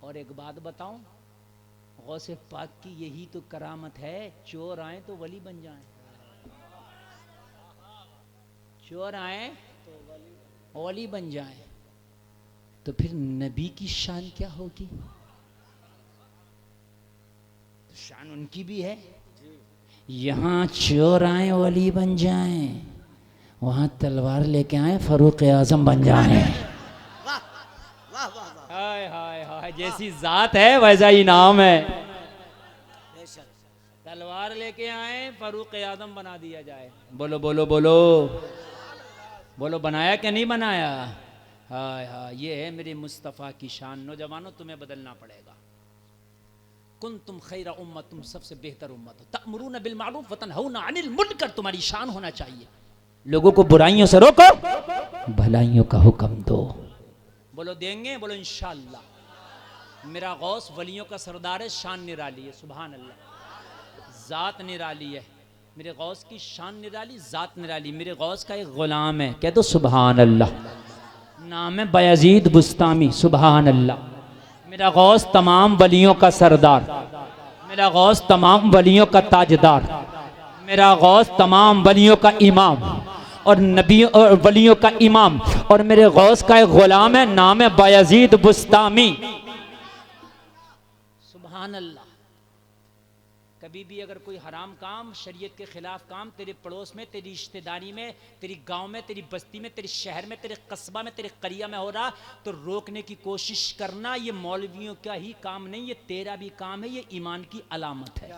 और एक बात बताऊं, गौसे पाक की यही तो करामत है, चोर आए तो वली बन जाएं, चोर आए तो वली बन जाए। तो फिर नबी की शान क्या होगी? तो शान उनकी भी है, यहां चोर आए वली बन जाए, वहां तलवार लेके आए फरूक आजम बन जाए। हाय हाय हाय, जैसी जात है वैसा ही नाम है। तलवार लेके आए फरूक आजम बना दिया जाए। बोलो बोलो बोलो बोलो, बनाया कि नहीं बनाया? हाय हाय, ये है मेरे मुस्तफ़ा की शान। नौजवानों तुम्हें बदलना पड़ेगा। कुन तुम खैरा उम्मत, तुम सबसे बेहतर उम्मत हो, तअमुरून बिल मारूफ व तनहौना अनिल मुनकर, तुम्हारी शान होना चाहिए। लोगों को बुराइयों से रोको, भलाइयों का हुक्म दो। बोलो देंगे? बोलो इंशाअल्लाह। मेरा गौस वलियों का सरदार है, शान निराली है। सुभान अल्लाह, जात निराली है। मेरे गौस की शान निराली, जात निराली। मेरे गौस का एक गुलाम है, कह दो सुभान अल्लाह, नाम है बायजीद बुस्तामी। सुभान अल्लाह। मेरा गौस तमाम वलियों का सरदार, मेरा गौस तमाम वलियों का ताजदार, मेरा गौस तमाम वलियों का इमाम और नबियों और वलियों का इमाम। और मेरे गौस का एक गुलाम है, नाम है बायजीद बुस्तामी। सुभान अल्लाह। कभी भी अगर कोई हराम काम, शरीयत के खिलाफ काम तेरे पड़ोस में, तेरी रिश्तेदारी में, तेरी गांव में, तेरी बस्ती में, तेरे शहर में, तेरे कस्बा में, तेरे करिया में हो रहा, तो रोकने की कोशिश करना। ये मौलवियों का ही काम नहीं, ये तेरा भी काम है, ये ईमान की अलामत है।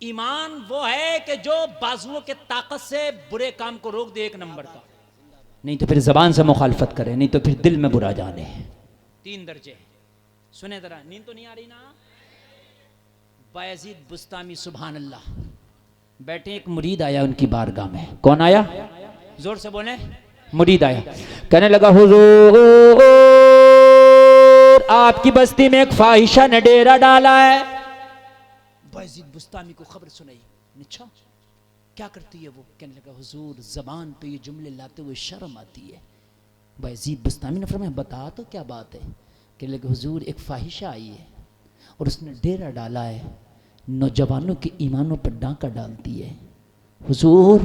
ईमान वो है कि जो बाजुओं के ताकत से बुरे काम को रोक दे, एक नंबर का। नहीं तो फिर जबान से मुखालफत करे, नहीं तो फिर दिल में बुरा जाने। 3 दर्जे। सुने जरा, नींद तो नहीं आ रही ना? बायजीद बुस्तामी, सुभान अल्लाह। बैठे, एक मुरीद आया उनकी बारगाह में। कौन आया? जोर से बोले। मुरीद आया, कहने लगा हुजूर आपकी बस्ती में एक फाहिशा ने डेरा डाला है। बायजीद बुस्तामी को खबर सुनाई। अच्छा क्या करती है वो? कहने लगा हुजूर जबान पे ये जुमले लाते हुए शर्म आती है। बायजीद बुस्तामी ने फरमाया बता तो क्या बात है? कहने लगा हुजूर एक फाहिशा आई है और उसने डेरा डाला है, नौजवानों के ईमानों पर डांका डालती है। हुजूर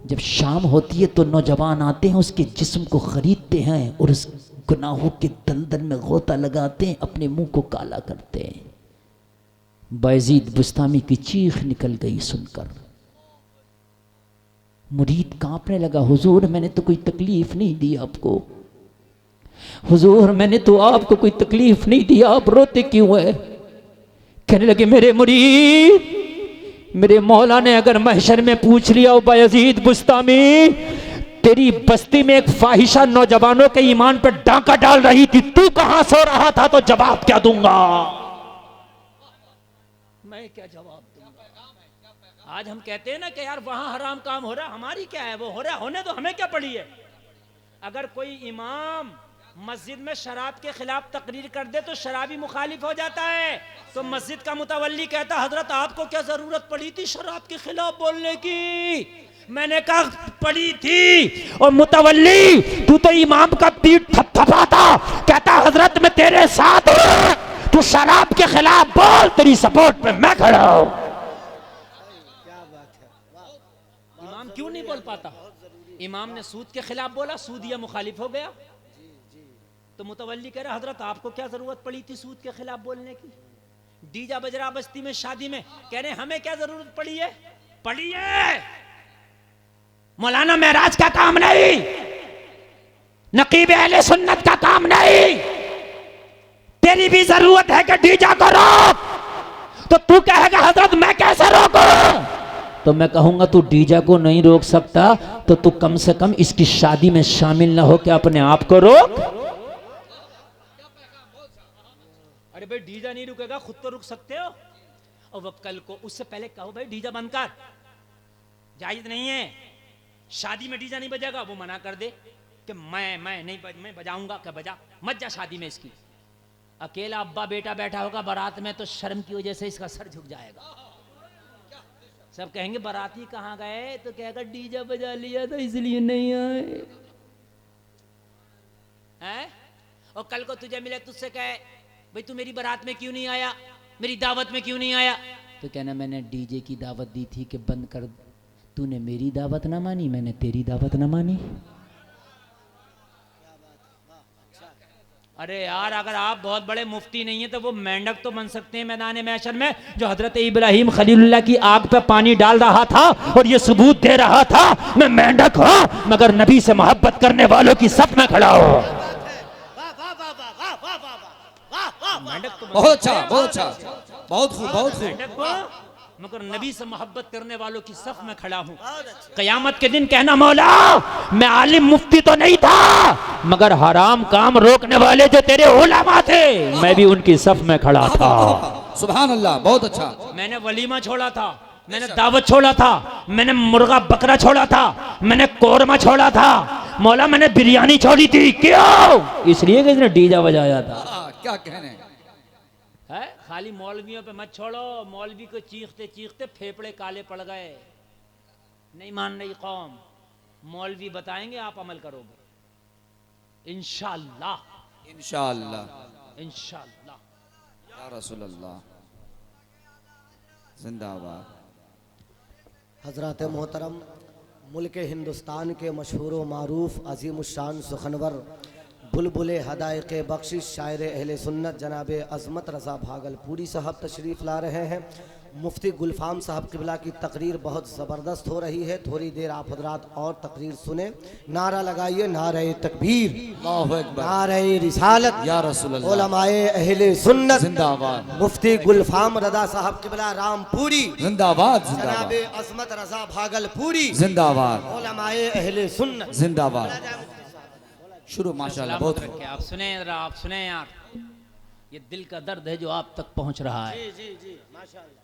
जब शाम होती है तो नौजवान आते हैं, उसके जिस्म को खरीदते हैं और उस गुनाहों के दलदल में गोता लगाते हैं, अपने मुंह को काला करते हैं। बायजीद बुस्तामी की चीख निकल गई सुनकर। मुरीद कांपने लगा, हुजूर मैंने तो कोई तकलीफ नहीं दी आपको, हुजूर मैंने तो आपको कोई तकलीफ नहीं दी, आप रोते क्यों है? कहने लगे मेरे मुरीद, मेरे मौला ने अगर महशर में पूछ लिया, ओ बायजीद बुस्तामी तेरी बस्ती में एक फाहिशा नौजवानों के ईमान पे डांका डाल रही थी, तू कहां सो रहा था, तो जवाब क्या दूंगा? मैं क्या जवाब दूंगा? आज हम कहते हैं ना कि यार वहां हराम काम हो रहा, हमारी क्या है, वो हो रहा, होने तो हमें क्या पड़ी है। अगर कोई इमाम मस्जिद में शराब के खिलाफ तकरीर कर दे तो शराबी मुखालिफ हो जाता है, तो मस्जिद का मुतवल्ली कहता हजरत आपको क्या जरूरत पड़ी थी शराब के खिलाफ बोलने की? मैंने कहा पड़ी थी। और मुतवल्ली तू तो इमाम का पीठ थपथपाता, कहता हजरत मैं तेरे साथ हूं, तू शराब के खिलाफ बोल, तेरी सपोर्ट पे मैं खड़ा हूं। इमाम क्यों नहीं बोल पाता? इमाम ने सूद के खिलाफ बोला, सूदिया मुखालिफ हो गया, तो मुतवल्ली कह रहा हजरत आपको क्या जरूरत पड़ी थी सूद के खिलाफ बोलने की? डीजा बजरा बस्ती में शादी में कह रहे हमें क्या जरूरत पड़ी है? पड़ी है मौलाना महराज का काम नहीं, नकीब अहले सुन्नत का काम नहीं। तेरी भी जरूरत है कि डीजा को रोक, तो तू कहेगा हजरत मैं कैसे रोकूं? तो मैं कहूंगा तू डीजा को नहीं रोक सकता तो तू कम से कम इसकी शादी में शामिल ना हो के अपने आप को रोक। अरे भाई डीजा नहीं रुकेगा, खुद तो रुक सकते हो। और वो कल को उससे पहले कहो भाई डीजा बंद कर, जायज नहीं है, शादी में डीजा नहीं बजेगा। वो मना कर दे कि मैं नहीं मैं बजाऊंगा, क्या बजा मत जा शादी में इसकी। अकेला अब्बा बेटा बैठा होगा बारात में तो शर्म की वजह से इसका सर झुक जाएगा। सब कहेंगे बाराती कहाँ गए, तो कहेगा डीजा बजा लिया था इसलिए नहीं आए हैं। और कल को तुझे मिले तुझसे कहे भाई तू मेरी बारात में क्यों नहीं आया, मेरी दावत में क्यों नहीं आया, तो कहना मैंने डीजे की दावत दी थी कि बंद कर, तूने मेरी दावत ना मानी, मैंने तेरी दावत ना मानी। अरे यार अगर आप बहुत बड़े मुफ्ती नहीं है तो वो मेंढक तो बन सकते हैं मैदान महशर में, जो हजरत इब्राहिम खलीलुल्लाह की आग पे पानी डाल रहा था और ये सबूत दे रहा था मैं मेंढक हूं मगर नबी से मोहब्बत करने वालों की सफ में खड़ा हूं। बहुत अच्छा, बहुत अच्छा, बहुत खूब, बहुत खूब। मगर नबी से मोहब्बत करने वालों की सफ में खड़ा हूं। कयामत के दिन कहना मौला मैं आलिम मुफ्ती तो नहीं था मगर हराम काम रोकने वाले जो तेरे उलमा थे मैं भी उनकी सफ में खड़ा था। सुभान अल्लाह, बहुत अच्छा। मैंने वलीमा छोड़ा था, मैंने दावत छोड़ा था, मैंने मुर्गा बकरा छोड़ा था, मैंने कोरमा छोड़ा था, मौला मैंने बिरयानी छोड़ी थी। क्यों? इसलिए कि इसने डीजा बजाया था। क्या कहने है, खाली मौलवियों पे मत छोड़ो, मौलवी को चीखते चीखते फेफड़े काले पड़ गए। नहीं मान रही कौम, मौलवी बताएंगे आप अमल करोगे इंशाअल्लाह, इंशाअल्लाह, इंशाअल्लाह। या रसूल अल्लाह, जिंदाबाद। हजरत मोहतरम मुल्क हिंदुस्तान के मशहूर व मारूफ अजीम शान सुखनवर बुलबुल हदायक़ बख्शिश शायर अहले सुन्नत जनाब अज़मत रज़ा भागलपुरी साहब तशरीफ़ ला रहे हैं। मुफ्ती गुलफाम साहब क़िबला की तकरीर बहुत ज़बरदस्त हो रही है, थोड़ी देर आप हज़रात और तकरीर सुने। नारा लगाइए नारे तकबीर, नारे रिसालत, या रसूल अल्लाह, उलमाए अहले सुन्नत जिंदाबाद। मुफ्ती गुलफाम रज़ा साहब क़िबला रामपुरी जिंदाबाद, जनाब जिंदाबाद, अज़मत रज़ा भागलपुरी जिंदाबाद, उलमाए अहले सुन्नत जिंदाबाद। शुरू माशाल्लाह, बहुत खूब। आप सुने जरा, आप सुने यार, ये दिल का दर्द है जो आप तक पहुंच रहा है। जी जी जी माशाअल्लाह।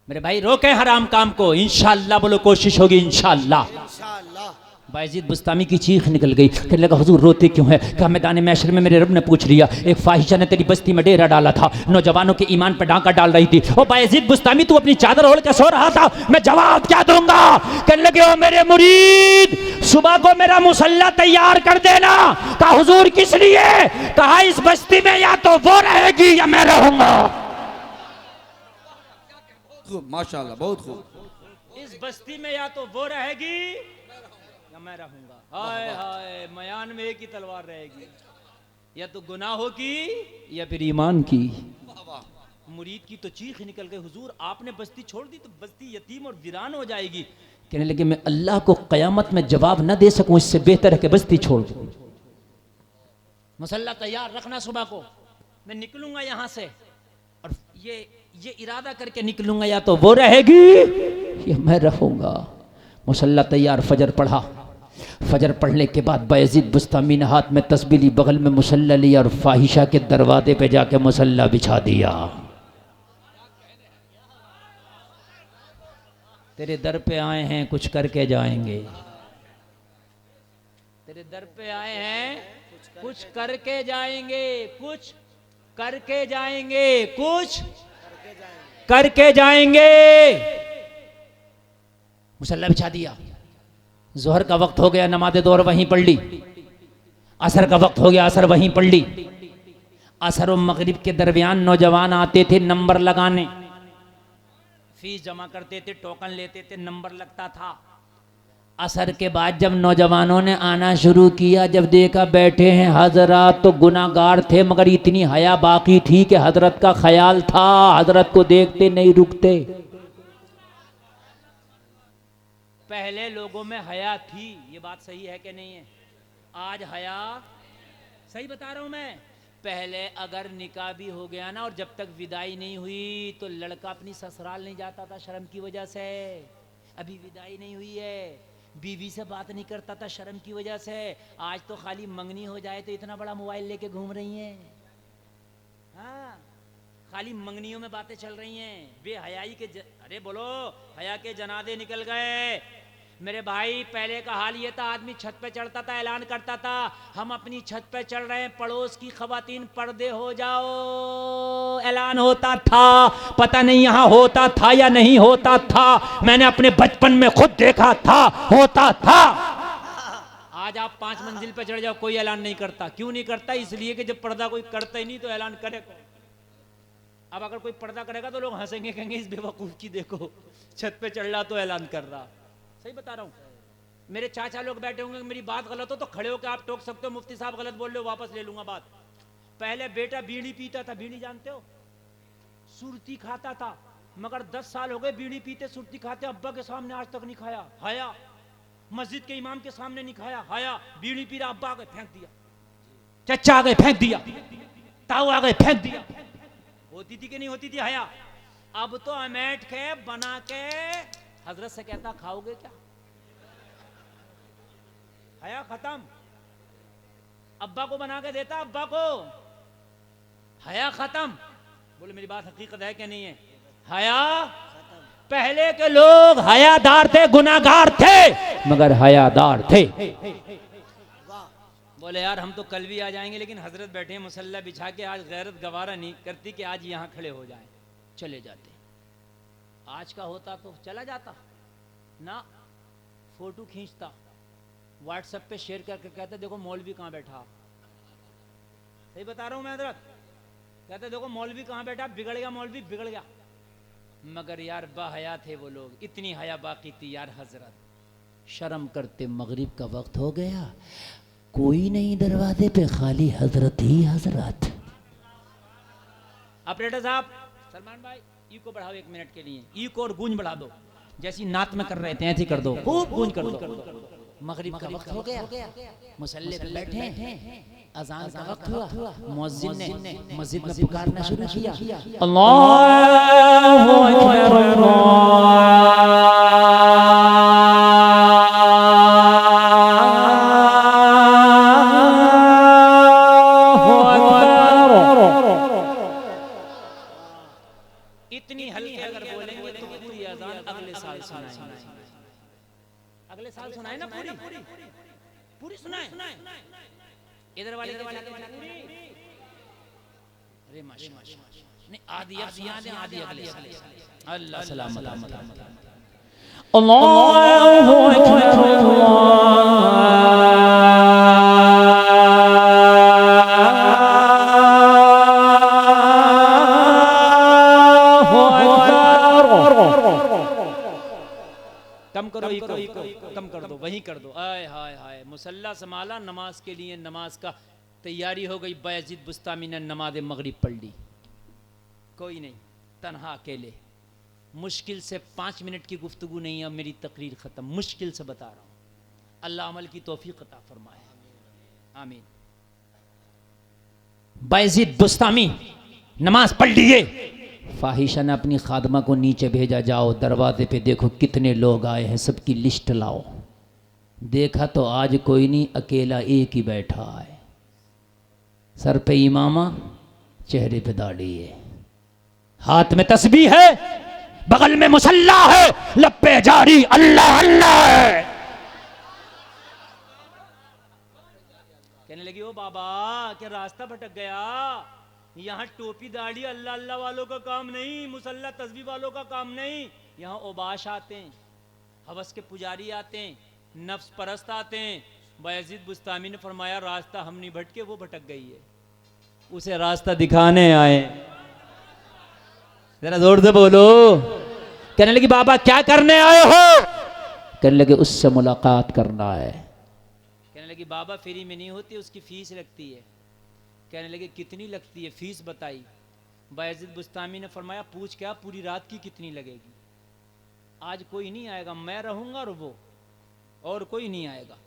मेरे भाई रोके हराम काम को, इंशाअल्लाह बोलो, कोशिश होगी इंशाअल्लाह। इंशाअल्लाह। बायजीद बुस्तामी की चीख निकल गई, कहने लगा हुजूर रोते क्यों है? कहा मैदान महशर में मेरे रब ने पूछ लिया, एक फाहिशा ने तेरी बस्ती में डेरा डाला था, नौजवानों के ईमान पर डांका डाल रही थी। ओ बायजीद बुस्तामी तू अपनी चादर ओढ़ के सो रहा था, मैं जवाब क्या दूंगा? कहने लगे ओ मेरे मुरीद सुबह को मेरा मुसल्ला तैयार कर देना। कहा हुजूर किस लिए? कहा इस बस्ती में या तो वो रहेगी या मैं रहूंगा। खूब माशाल्लाह, बहुत खूब। इस बस्ती में या तो वो रहेगी या मैं रहूंगा। हाय हाय, मयान में एक ही तलवार रहेगी, या तो गुनाहों की या फिर ईमान की। मुरीद की तो चीख निकल गई, हुजूर आपने बस्ती छोड़ दी तो बस्ती यतीम और वीरान हो जाएगी। कहने लगे मैं अल्लाह को कयामत में जवाब न दे सकूं, इससे बेहतर है कि बस्ती छोड़ दूं। मुसल्ला तैयार रखना, सुबह को मैं निकलूंगा यहां से और ये इरादा करके निकलूंगा या तो वो रहेगी या मैं रहूंगा। मुसल्ला तैयार, फजर पढ़ा, फजर पढ़ने के बाद बायजीद बुस्तामी ने हाथ में तस्बीह ली, बगल में मुसल्ला लिया और फाहिशा के दरवाजे पे जाके मुसल्ला बिछा दिया। तेरे दर पे आए हैं कुछ करके जाएंगे, तेरे दर पे आए हैं कुछ करके जाएंगे, कुछ करके जाएंगे, कुछ करके जाएंगे। मुसल्ला बिछा दिया। जोहर का वक्त हो गया, नमाज दोहर वहीं पढ़ ली। असर का वक्त हो गया, असर वहीं पढ़ ली। असर और मगरिब के दरमियान नौजवान आते थे नंबर लगाने, फीस जमा करते थे, टोकन लेते थे, नंबर लगता था। असर के बाद जब नौजवानों ने आना शुरू किया, जब देखा बैठे हैं हजरत, तो गुनाहगार थे मगर इतनी हया बाकी थी कि हजरत का ख्याल था, हजरत को देखते नहीं रुकते। पहले लोगों में हया थी, ये बात सही है कि नहीं है? आज हया, सही बता रहा हूं मैं। पहले अगर निकाह भी हो गया ना और जब तक विदाई नहीं हुई तो लड़का अपनी ससुराल नहीं जाता था शर्म की वजह से। अभी विदाई नहीं हुई है, बीवी से बात नहीं करता था शर्म की वजह से। आज तो खाली मंगनी हो जाए तो इतना बड़ा मोबाइल लेके घूम रही हैं। हाँ, खाली मंगनियों में बातें चल रही हैं। बेहयाई के अरे बोलो, हया के जनादे निकल गए मेरे भाई। पहले का हाल ये था, आदमी छत पे चढ़ता था, ऐलान करता था हम अपनी छत पे चढ़ रहे हैं, पड़ोस की खवातीन पर्दे हो जाओ, ऐलान होता था। पता नहीं यहां होता था या नहीं होता था, मैंने अपने बचपन में खुद देखा था, होता था। आज आप 5 मंजिल पे चढ़ जाओ, कोई ऐलान नहीं करता। क्यों नहीं करता? इसलिए कि जब पर्दा कोई करता ही नहीं तो ऐलान करे कौन? अब अगर कोई पर्दा करेगा तो लोग हंसेंगे, कहेंगे इस बेवकूफ की देखो छत पे चढ़ रहा तो ऐलान कर रहा। सही बता रहा हूं। मेरे चाचा लोग बैठे होंगे, मेरी बात गलत हो तो खड़े होकर आप टोक सकते हो, मुफ्ती साहब गलत बोल रहे हो वापस ले लूंगा बात। पहले बेटा बीड़ी पीता था, बीड़ी जानते हो, सुरती खाता था, मगर 10 साल हो गए बीड़ी पीते सुरती खाते, अब्बा के सामने आज तक नहीं खाया, हया। मस्जिद के इमाम के सामने नहीं खाया, हया। बीड़ी पी रहा, अब्बा आ गए फेंक दिया, चचा आ गए फेंक दिया, ताऊ आ गए फेंक दिया। होती थी कि नहीं होती थी हया? अब तो अमेट के बना के हजरत से कहता खाओगे क्या? हया खत्म। अब्बा को बना के देता, अब्बा को, हया खत्म। बोले मेरी बात हकीकत है कि नहीं है? हया। पहले के लोग हयादार थे, गुनाहगार थे मगर हयादार थे। बोले यार हम तो कल भी आ जाएंगे, लेकिन हजरत बैठे हैं मुसल्ला बिछा के, आज गैरत गवारा नहीं करती कि आज यहां खड़े हो जाएं। चले जाते। आज का होता तो चला जाता ना, फोटो खींचता, व्हाट्सएप पे शेयर करके कहते देखो मौलवी कहां बैठा। सही बता रहा हूं मैं हजरत। कहते देखो मौलवी कहां बैठा, बिगड़ गया मौलवी, बिगड़ गया। मगर यार बाहया थे वो लोग, इतनी हया बाकी थी यार हजरत। शर्म करते, मगरिब का वक्त हो गया, कोई नहीं दरवाजे पे, खाली हजरत ही हजरत। ऑपरेटर साहब, सलमान भाई ई को बढ़ाओ 1 मिनट के लिए, ई को और गूंज बढ़ा दो, जैसी नात में कर रहे थे ऐसे कर दो, खूब गूंज कर दो। मगरिब का वक्त हो गया, मुसल्ले पे बैठे हैं, अजान का वक्त हुआ, मुअज्जिन ने मस्जिद में पुकारना शुरू किया, अल्लाहु अकबर, इतनी हल्के अगर बोलेंगे तो पूरी अजान अगले साल सुनाएंगे। अगले साल सुनाए ना, पूरी पूरी सुनाए। इधर वाले अरे माशाल्लाह, नहीं आधी अब सुना दे, आधी अगले साल। अल्लाह सलामत। अल्लाहु कम करो, कम कर दो, वहीं कर दो। आय हाय हाय, मुसल्ला संभाला, नमाज के लिए, नमाज का तैयारी हो गई। बायजीद बुस्तामी ने नमाज मगरिब पढ़ ली, कोई नहीं, तन्हा अकेले। मुश्किल से 5 मिनट की गुफ्तगू नहीं है, मेरी तकरीर खत्म। मुश्किल से बता रहा हूं, अल्लाह अमल की तौफीक अता फरमाए, आमीन। बायजीद बुस्तामी नमाज पढ़ लिए, फाहिशा ने अपनी खादमा को नीचे भेजा, जाओ दरवाजे पे देखो कितने लोग आए हैं, सबकी लिस्ट लाओ। देखा तो आज कोई नहीं, अकेला एक ही बैठा है, सर पे इमामा, चेहरे पे दाढ़ी है, हाथ में तस्बीह है, बगल में मुसल्ला है, लब पे जारी अल्लाह अल्लाह है। कहने लगी ओ बाबा क्या रास्ता भटक गया, यहाँ टोपी दाढ़ी अल्लाह अल्लाह वालों का काम नहीं, मुसल्ला तस्बीह वालों का काम नहीं, यहाँ ओबाश आते हैं, हवस के पुजारी आते हैं, नफ्स परस्त आते हैं। बायजीद बुस्तामी ने फरमाया रास्ता हम नहीं भटके, वो भटक गई है, उसे रास्ता दिखाने आए। जरा जोर से बोलो। कहने लगी बाबा क्या करने आए हो? कहने लगे उससे मुलाकात करना है। कहने लगी बाबा फ्री में नहीं होती, उसकी फीस लगती है। कहने लगे कितनी लगती है, फीस बताई। बायजीद बुस्तामी ने फरमाया पूछ क्या पूरी रात की कितनी लगेगी? आज कोई नहीं आएगा, मैं रहूंगा और वो, और कोई नहीं आएगा।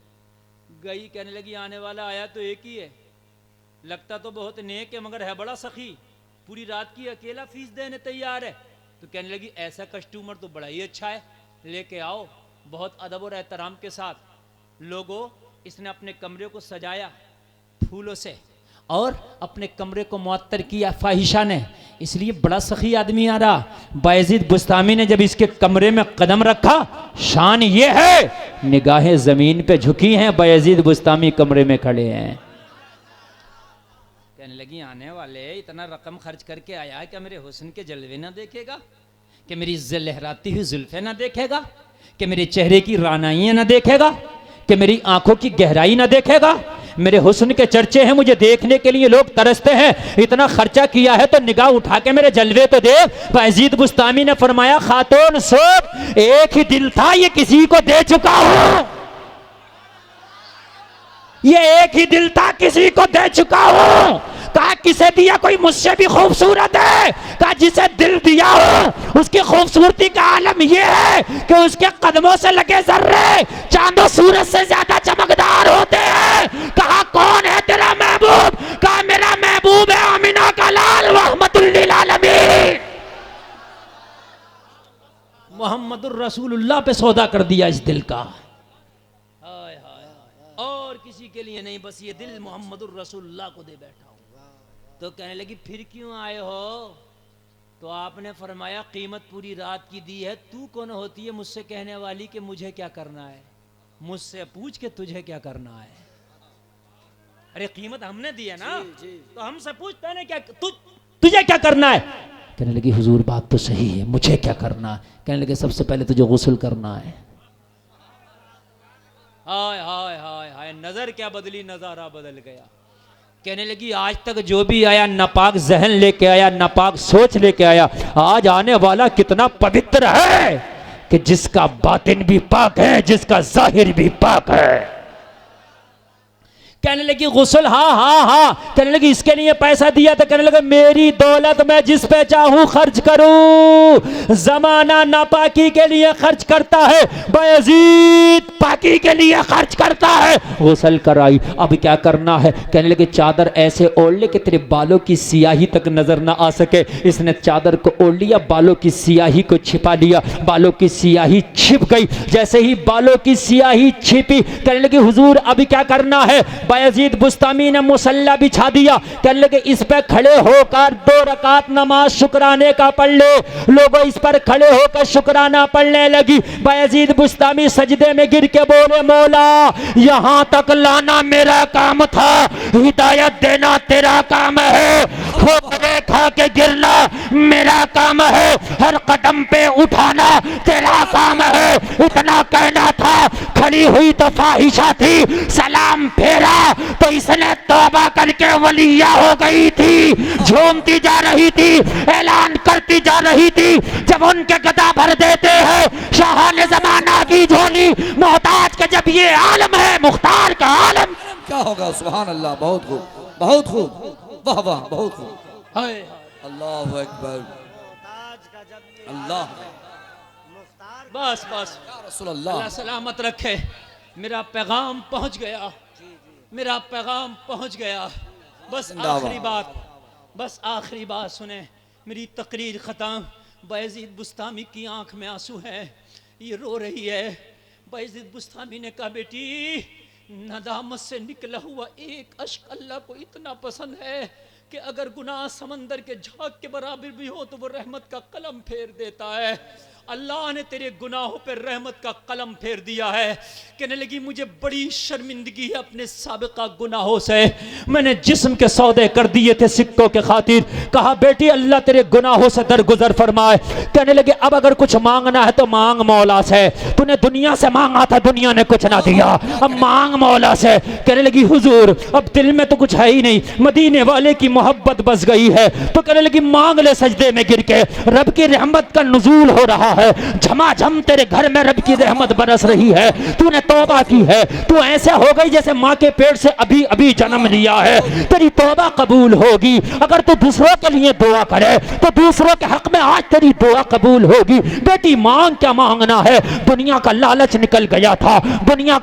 गई, कहने लगी आने वाला आया तो एक ही है, लगता तो बहुत नेक है मगर है बड़ा सखी, पूरी रात की अकेला फीस देने तैयार है। तो कहने लगी ऐसा कस्टमर तो बड़ा ही अच्छा है, लेके आओ। बहुत अदब और एहतराम के साथ लोगों इसने अपने कमरे को सजाया फूलों से और अपने कमरे को मुअत्तर किया फाहिशा ने, इसलिए बड़ा सखी आदमी आ रहा। बायजीद बुस्तामी ने जब इसके कमरे में कदम रखा, शान ये है निगाहें जमीन पे झुकी हैं, बायजीद बुस्तामी कमरे में खड़े हैं। कहने लगी आने वाले इतना रकम खर्च करके आया है, क्या मेरे हुस्न के जलवे ना देखेगा, कि मेरी लहराती हुई जुल्फे ना देखेगा, कि मेरे चेहरे की रानाइयां ना देखेगा, कि मेरी आंखों की गहराई ना देखेगा। मेरे हुस्न के चर्चे हैं, मुझे देखने के लिए लोग तरसते हैं, इतना खर्चा किया है तो निगाह उठा के मेरे जलवे तो देख। बायजीद बुस्तामी ने फरमाया खातून सोच, एक ही दिल था ये किसी को दे चुका हूं, ये एक ही दिल था किसी को दे चुका हूं। कहा किसे दिया, कोई मुझसे भी खूबसूरत है। कहा जिसे दिल दिया हो उसकी खूबसूरती का आलम यह है कि उसके कदमों से लगे जर्रे चांदो सूरज से ज्यादा चमकदार होते हैं। कहा कौन है तेरा महबूब? कहा मेरा महबूब है अमीना का लाल रहमतुल लिल आलमीन मोहम्मदुर रसूलुल्लाह पे सौदा कर दिया इस दिल का। हाय हाय हाय, और किसी के लिए नहीं, बस ये दिल मोहम्मदुर रसूलुल्लाह को दे बैठा हूं। तो कहने लगी फिर क्यों आए हो? तो आपने फरमाया कीमत पूरी रात की दी है, तू कौन होती है मुझसे कहने वाली कि मुझे क्या करना है? मुझसे पूछ के तुझे क्या करना है? अरे कीमत हमने दी है ना, तो हमसे पूछ तूने क्या, तुझे क्या करना है? कहने लगी हुजूर बात तो सही है, मुझे क्या करना है? कहने लगे सबसे पहले तुझे गुस्ल करना है। हाय हाय हाय हाय, नजर क्या बदली, नजारा बदल गया। कहने लगी आज तक जो भी आया नापाक जहन लेके आया, नापाक सोच लेके आया, आज आने वाला कितना पवित्र है कि जिसका बातिन भी पाक है, जिसका जाहिर भी पाक है। कहने लगी गुस्ल, हाँ हाँ हाँ। कहने लगी इसके लिए पैसा दिया? तो कहने लगे मेरी दौलत मैं जिस पे चाहूं खर्च करूं। जमाना नापाकी के लिए खर्च करता है, बायजीद पाकी के लिए खर्च करता है। गुस्ल कराई, अब क्या करना है? कहने लगे चादर ऐसे ओढ़ ले कि तेरे बालों की सियाही तक नजर ना आ सके। इसने चादर को ओढ़ लिया, बालों की सियाही को छिपा लिया, बालों की सियाही छिप गई। जैसे ही बालों की सियाही छिपी, कहने लगी हुजूर अब क्या करना है? बायजीद बुस्तामी ने मुसल्ला बिछा दिया। कहने लगे इस पे खड़े होकर 2 रकात नमाज शुक्राने का पढ़ ले। लोगों इस पर खड़े होकर शुक्राना पढ़ने लगी। बायजीद बुस्तामी सजदे में गिर के बोले मौला यहां तक लाना मेरा काम था, हिदायत देना तेरा काम है, ठोकरे खा के गिरना मेरा काम है, हर कदम पे उठाना तेरा काम है। इतना कहना था, खड़ी हुई तो फाहिशा थी, सलाम फेरा तो इसने तौबा करके वलिया हो गई थी, झूमती जा रही थी, ऐलान करती जा रही थी। जब उनके गदा भर देते हैं शाहाने जमाना की झोली, मोहताज के जब ये आलम है मुख्तार का आलम क्या होगा? सुभान अल्लाह, बहुत खूब, बहुत खूब, वाह वाह, बहुत खूब। अल्लाह अकबर, अल्लाह बस बस रसूल अल्लाह। अल्लाह सलामत रखे। मेरा पैगाम पहुंच गया, मेरा पैगाम पहुंच गया। बस आखिरी बात, बस आखिरी बात सुने, मेरी तकरीर ख़त्म। बायजीद बुस्तामी की आंख में आंसू है, ये रो रही है। बायज़ीद बुस्तामी ने कहा, बेटी नदामत से निकला हुआ एक अश्क अल्लाह को इतना पसंद है कि अगर गुनाह समंदर के झाग के बराबर भी हो तो वो रहमत का कलम फेर देता है। अल्लाह ने तेरे गुनाहों पर रहमत का कलम फेर दिया है। कहने लगी, मुझे बड़ी शर्मिंदगी है अपने साबिका गुनाहों से, मैंने जिस्म के सौदे कर दिए थे सिक्कों के खातिर। कहा, बेटी अल्लाह तेरे गुनाहों से दरगुजर फरमाए। कहने लगे, अब अगर कुछ मांगना है तो मांग मौला से, तूने दुनिया से मांगा था, दुनिया ने कुछ ना दिया, अब मांग मौला से। कहने लगी, हुजूर अब दिल में तो कुछ है ही नहीं, मदीने वाले की मोहब्बत बस गई है। तो कहने लगी, मांग ले सजदे में गिर के, रब की रहमत का नुज़ूल हो रहा है, झमाझम तेरे घर में रब की रहमत बरस रही है। तूने तौबा की है, तू ऐसे हो गई जैसे माँ के पेट से अभी अभी जन्म लिया है, तेरी तौबा कबूल होगी। अगर तू दूसरों के लिए दुआ करे तो दूसरों के हक में आज तेरी दुआ कबूल होगी। बेटी मांग क्या मांगना है, दुनिया का लालच निकल गया था, दुनिया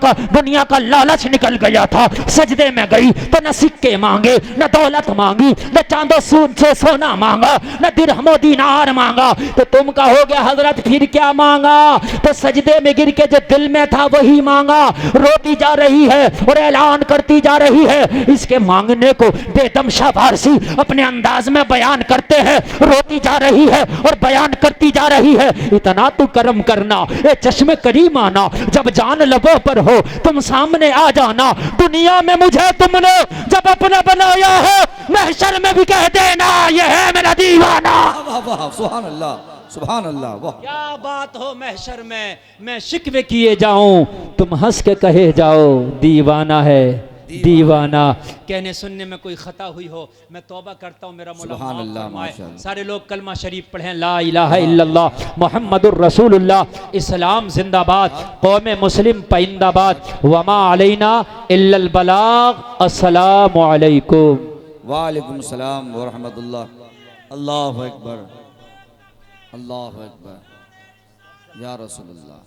का लालच निकल गया था। सजदे में गई तो न सिक्के मांगे, न दौलत मांगी, न चांदो सून से सोना मांगा, न दिरहमो दीनार मांगा। तो तुम कहोगे हजरत फिर क्या मांगा? तो सजदे में गिर के जो दिल में था वही मांगा। रोती जा रही है और ऐलान करती जा रही है। इसके मांगने को बेदम शाह फारसी अपने अंदाज में बयान करते हैं। रोती जा रही है और बयान करती जा रही है, इतना तू करम करना ए चश्मे करीम आना, जब जान लबों पर हो तुम सामने आ जाना। दुनिया में मुझे तुमने जब अपना बनाया है, महशर में भी कह देना ये है मेरा दीवाना। वाह वाह, सुभान अल्लाह, सुभान अल्लाह, वाह क्या बात हो। महशर में मैं शिकवे किए जाऊं, तुम हंस के कहे जाओ दीवाना है दीवाना। कहने सुनने में कोई खता हुई हो मैं तौबा करता हूँ, मेरा मौला सुभान माफ अल्लाह, फरमाए। माशाअल्लाह। सारे लोग कलमा शरीफ पढ़ें, ला इलाहा इल्लल्लाह मुहम्मदुर रसूलुल्लाह। इस्लाम जिंदाबाद, कौम मुस्लिम पाइंदाबाद, वमा अलैना इल्लल बलाग। अस्सलामु अलैकुम। वालेकुम सलाम व रहमतुल्लाह। अल्लाहु अकबर, अल्लाहु अकबर, या रसूलुल्लाह।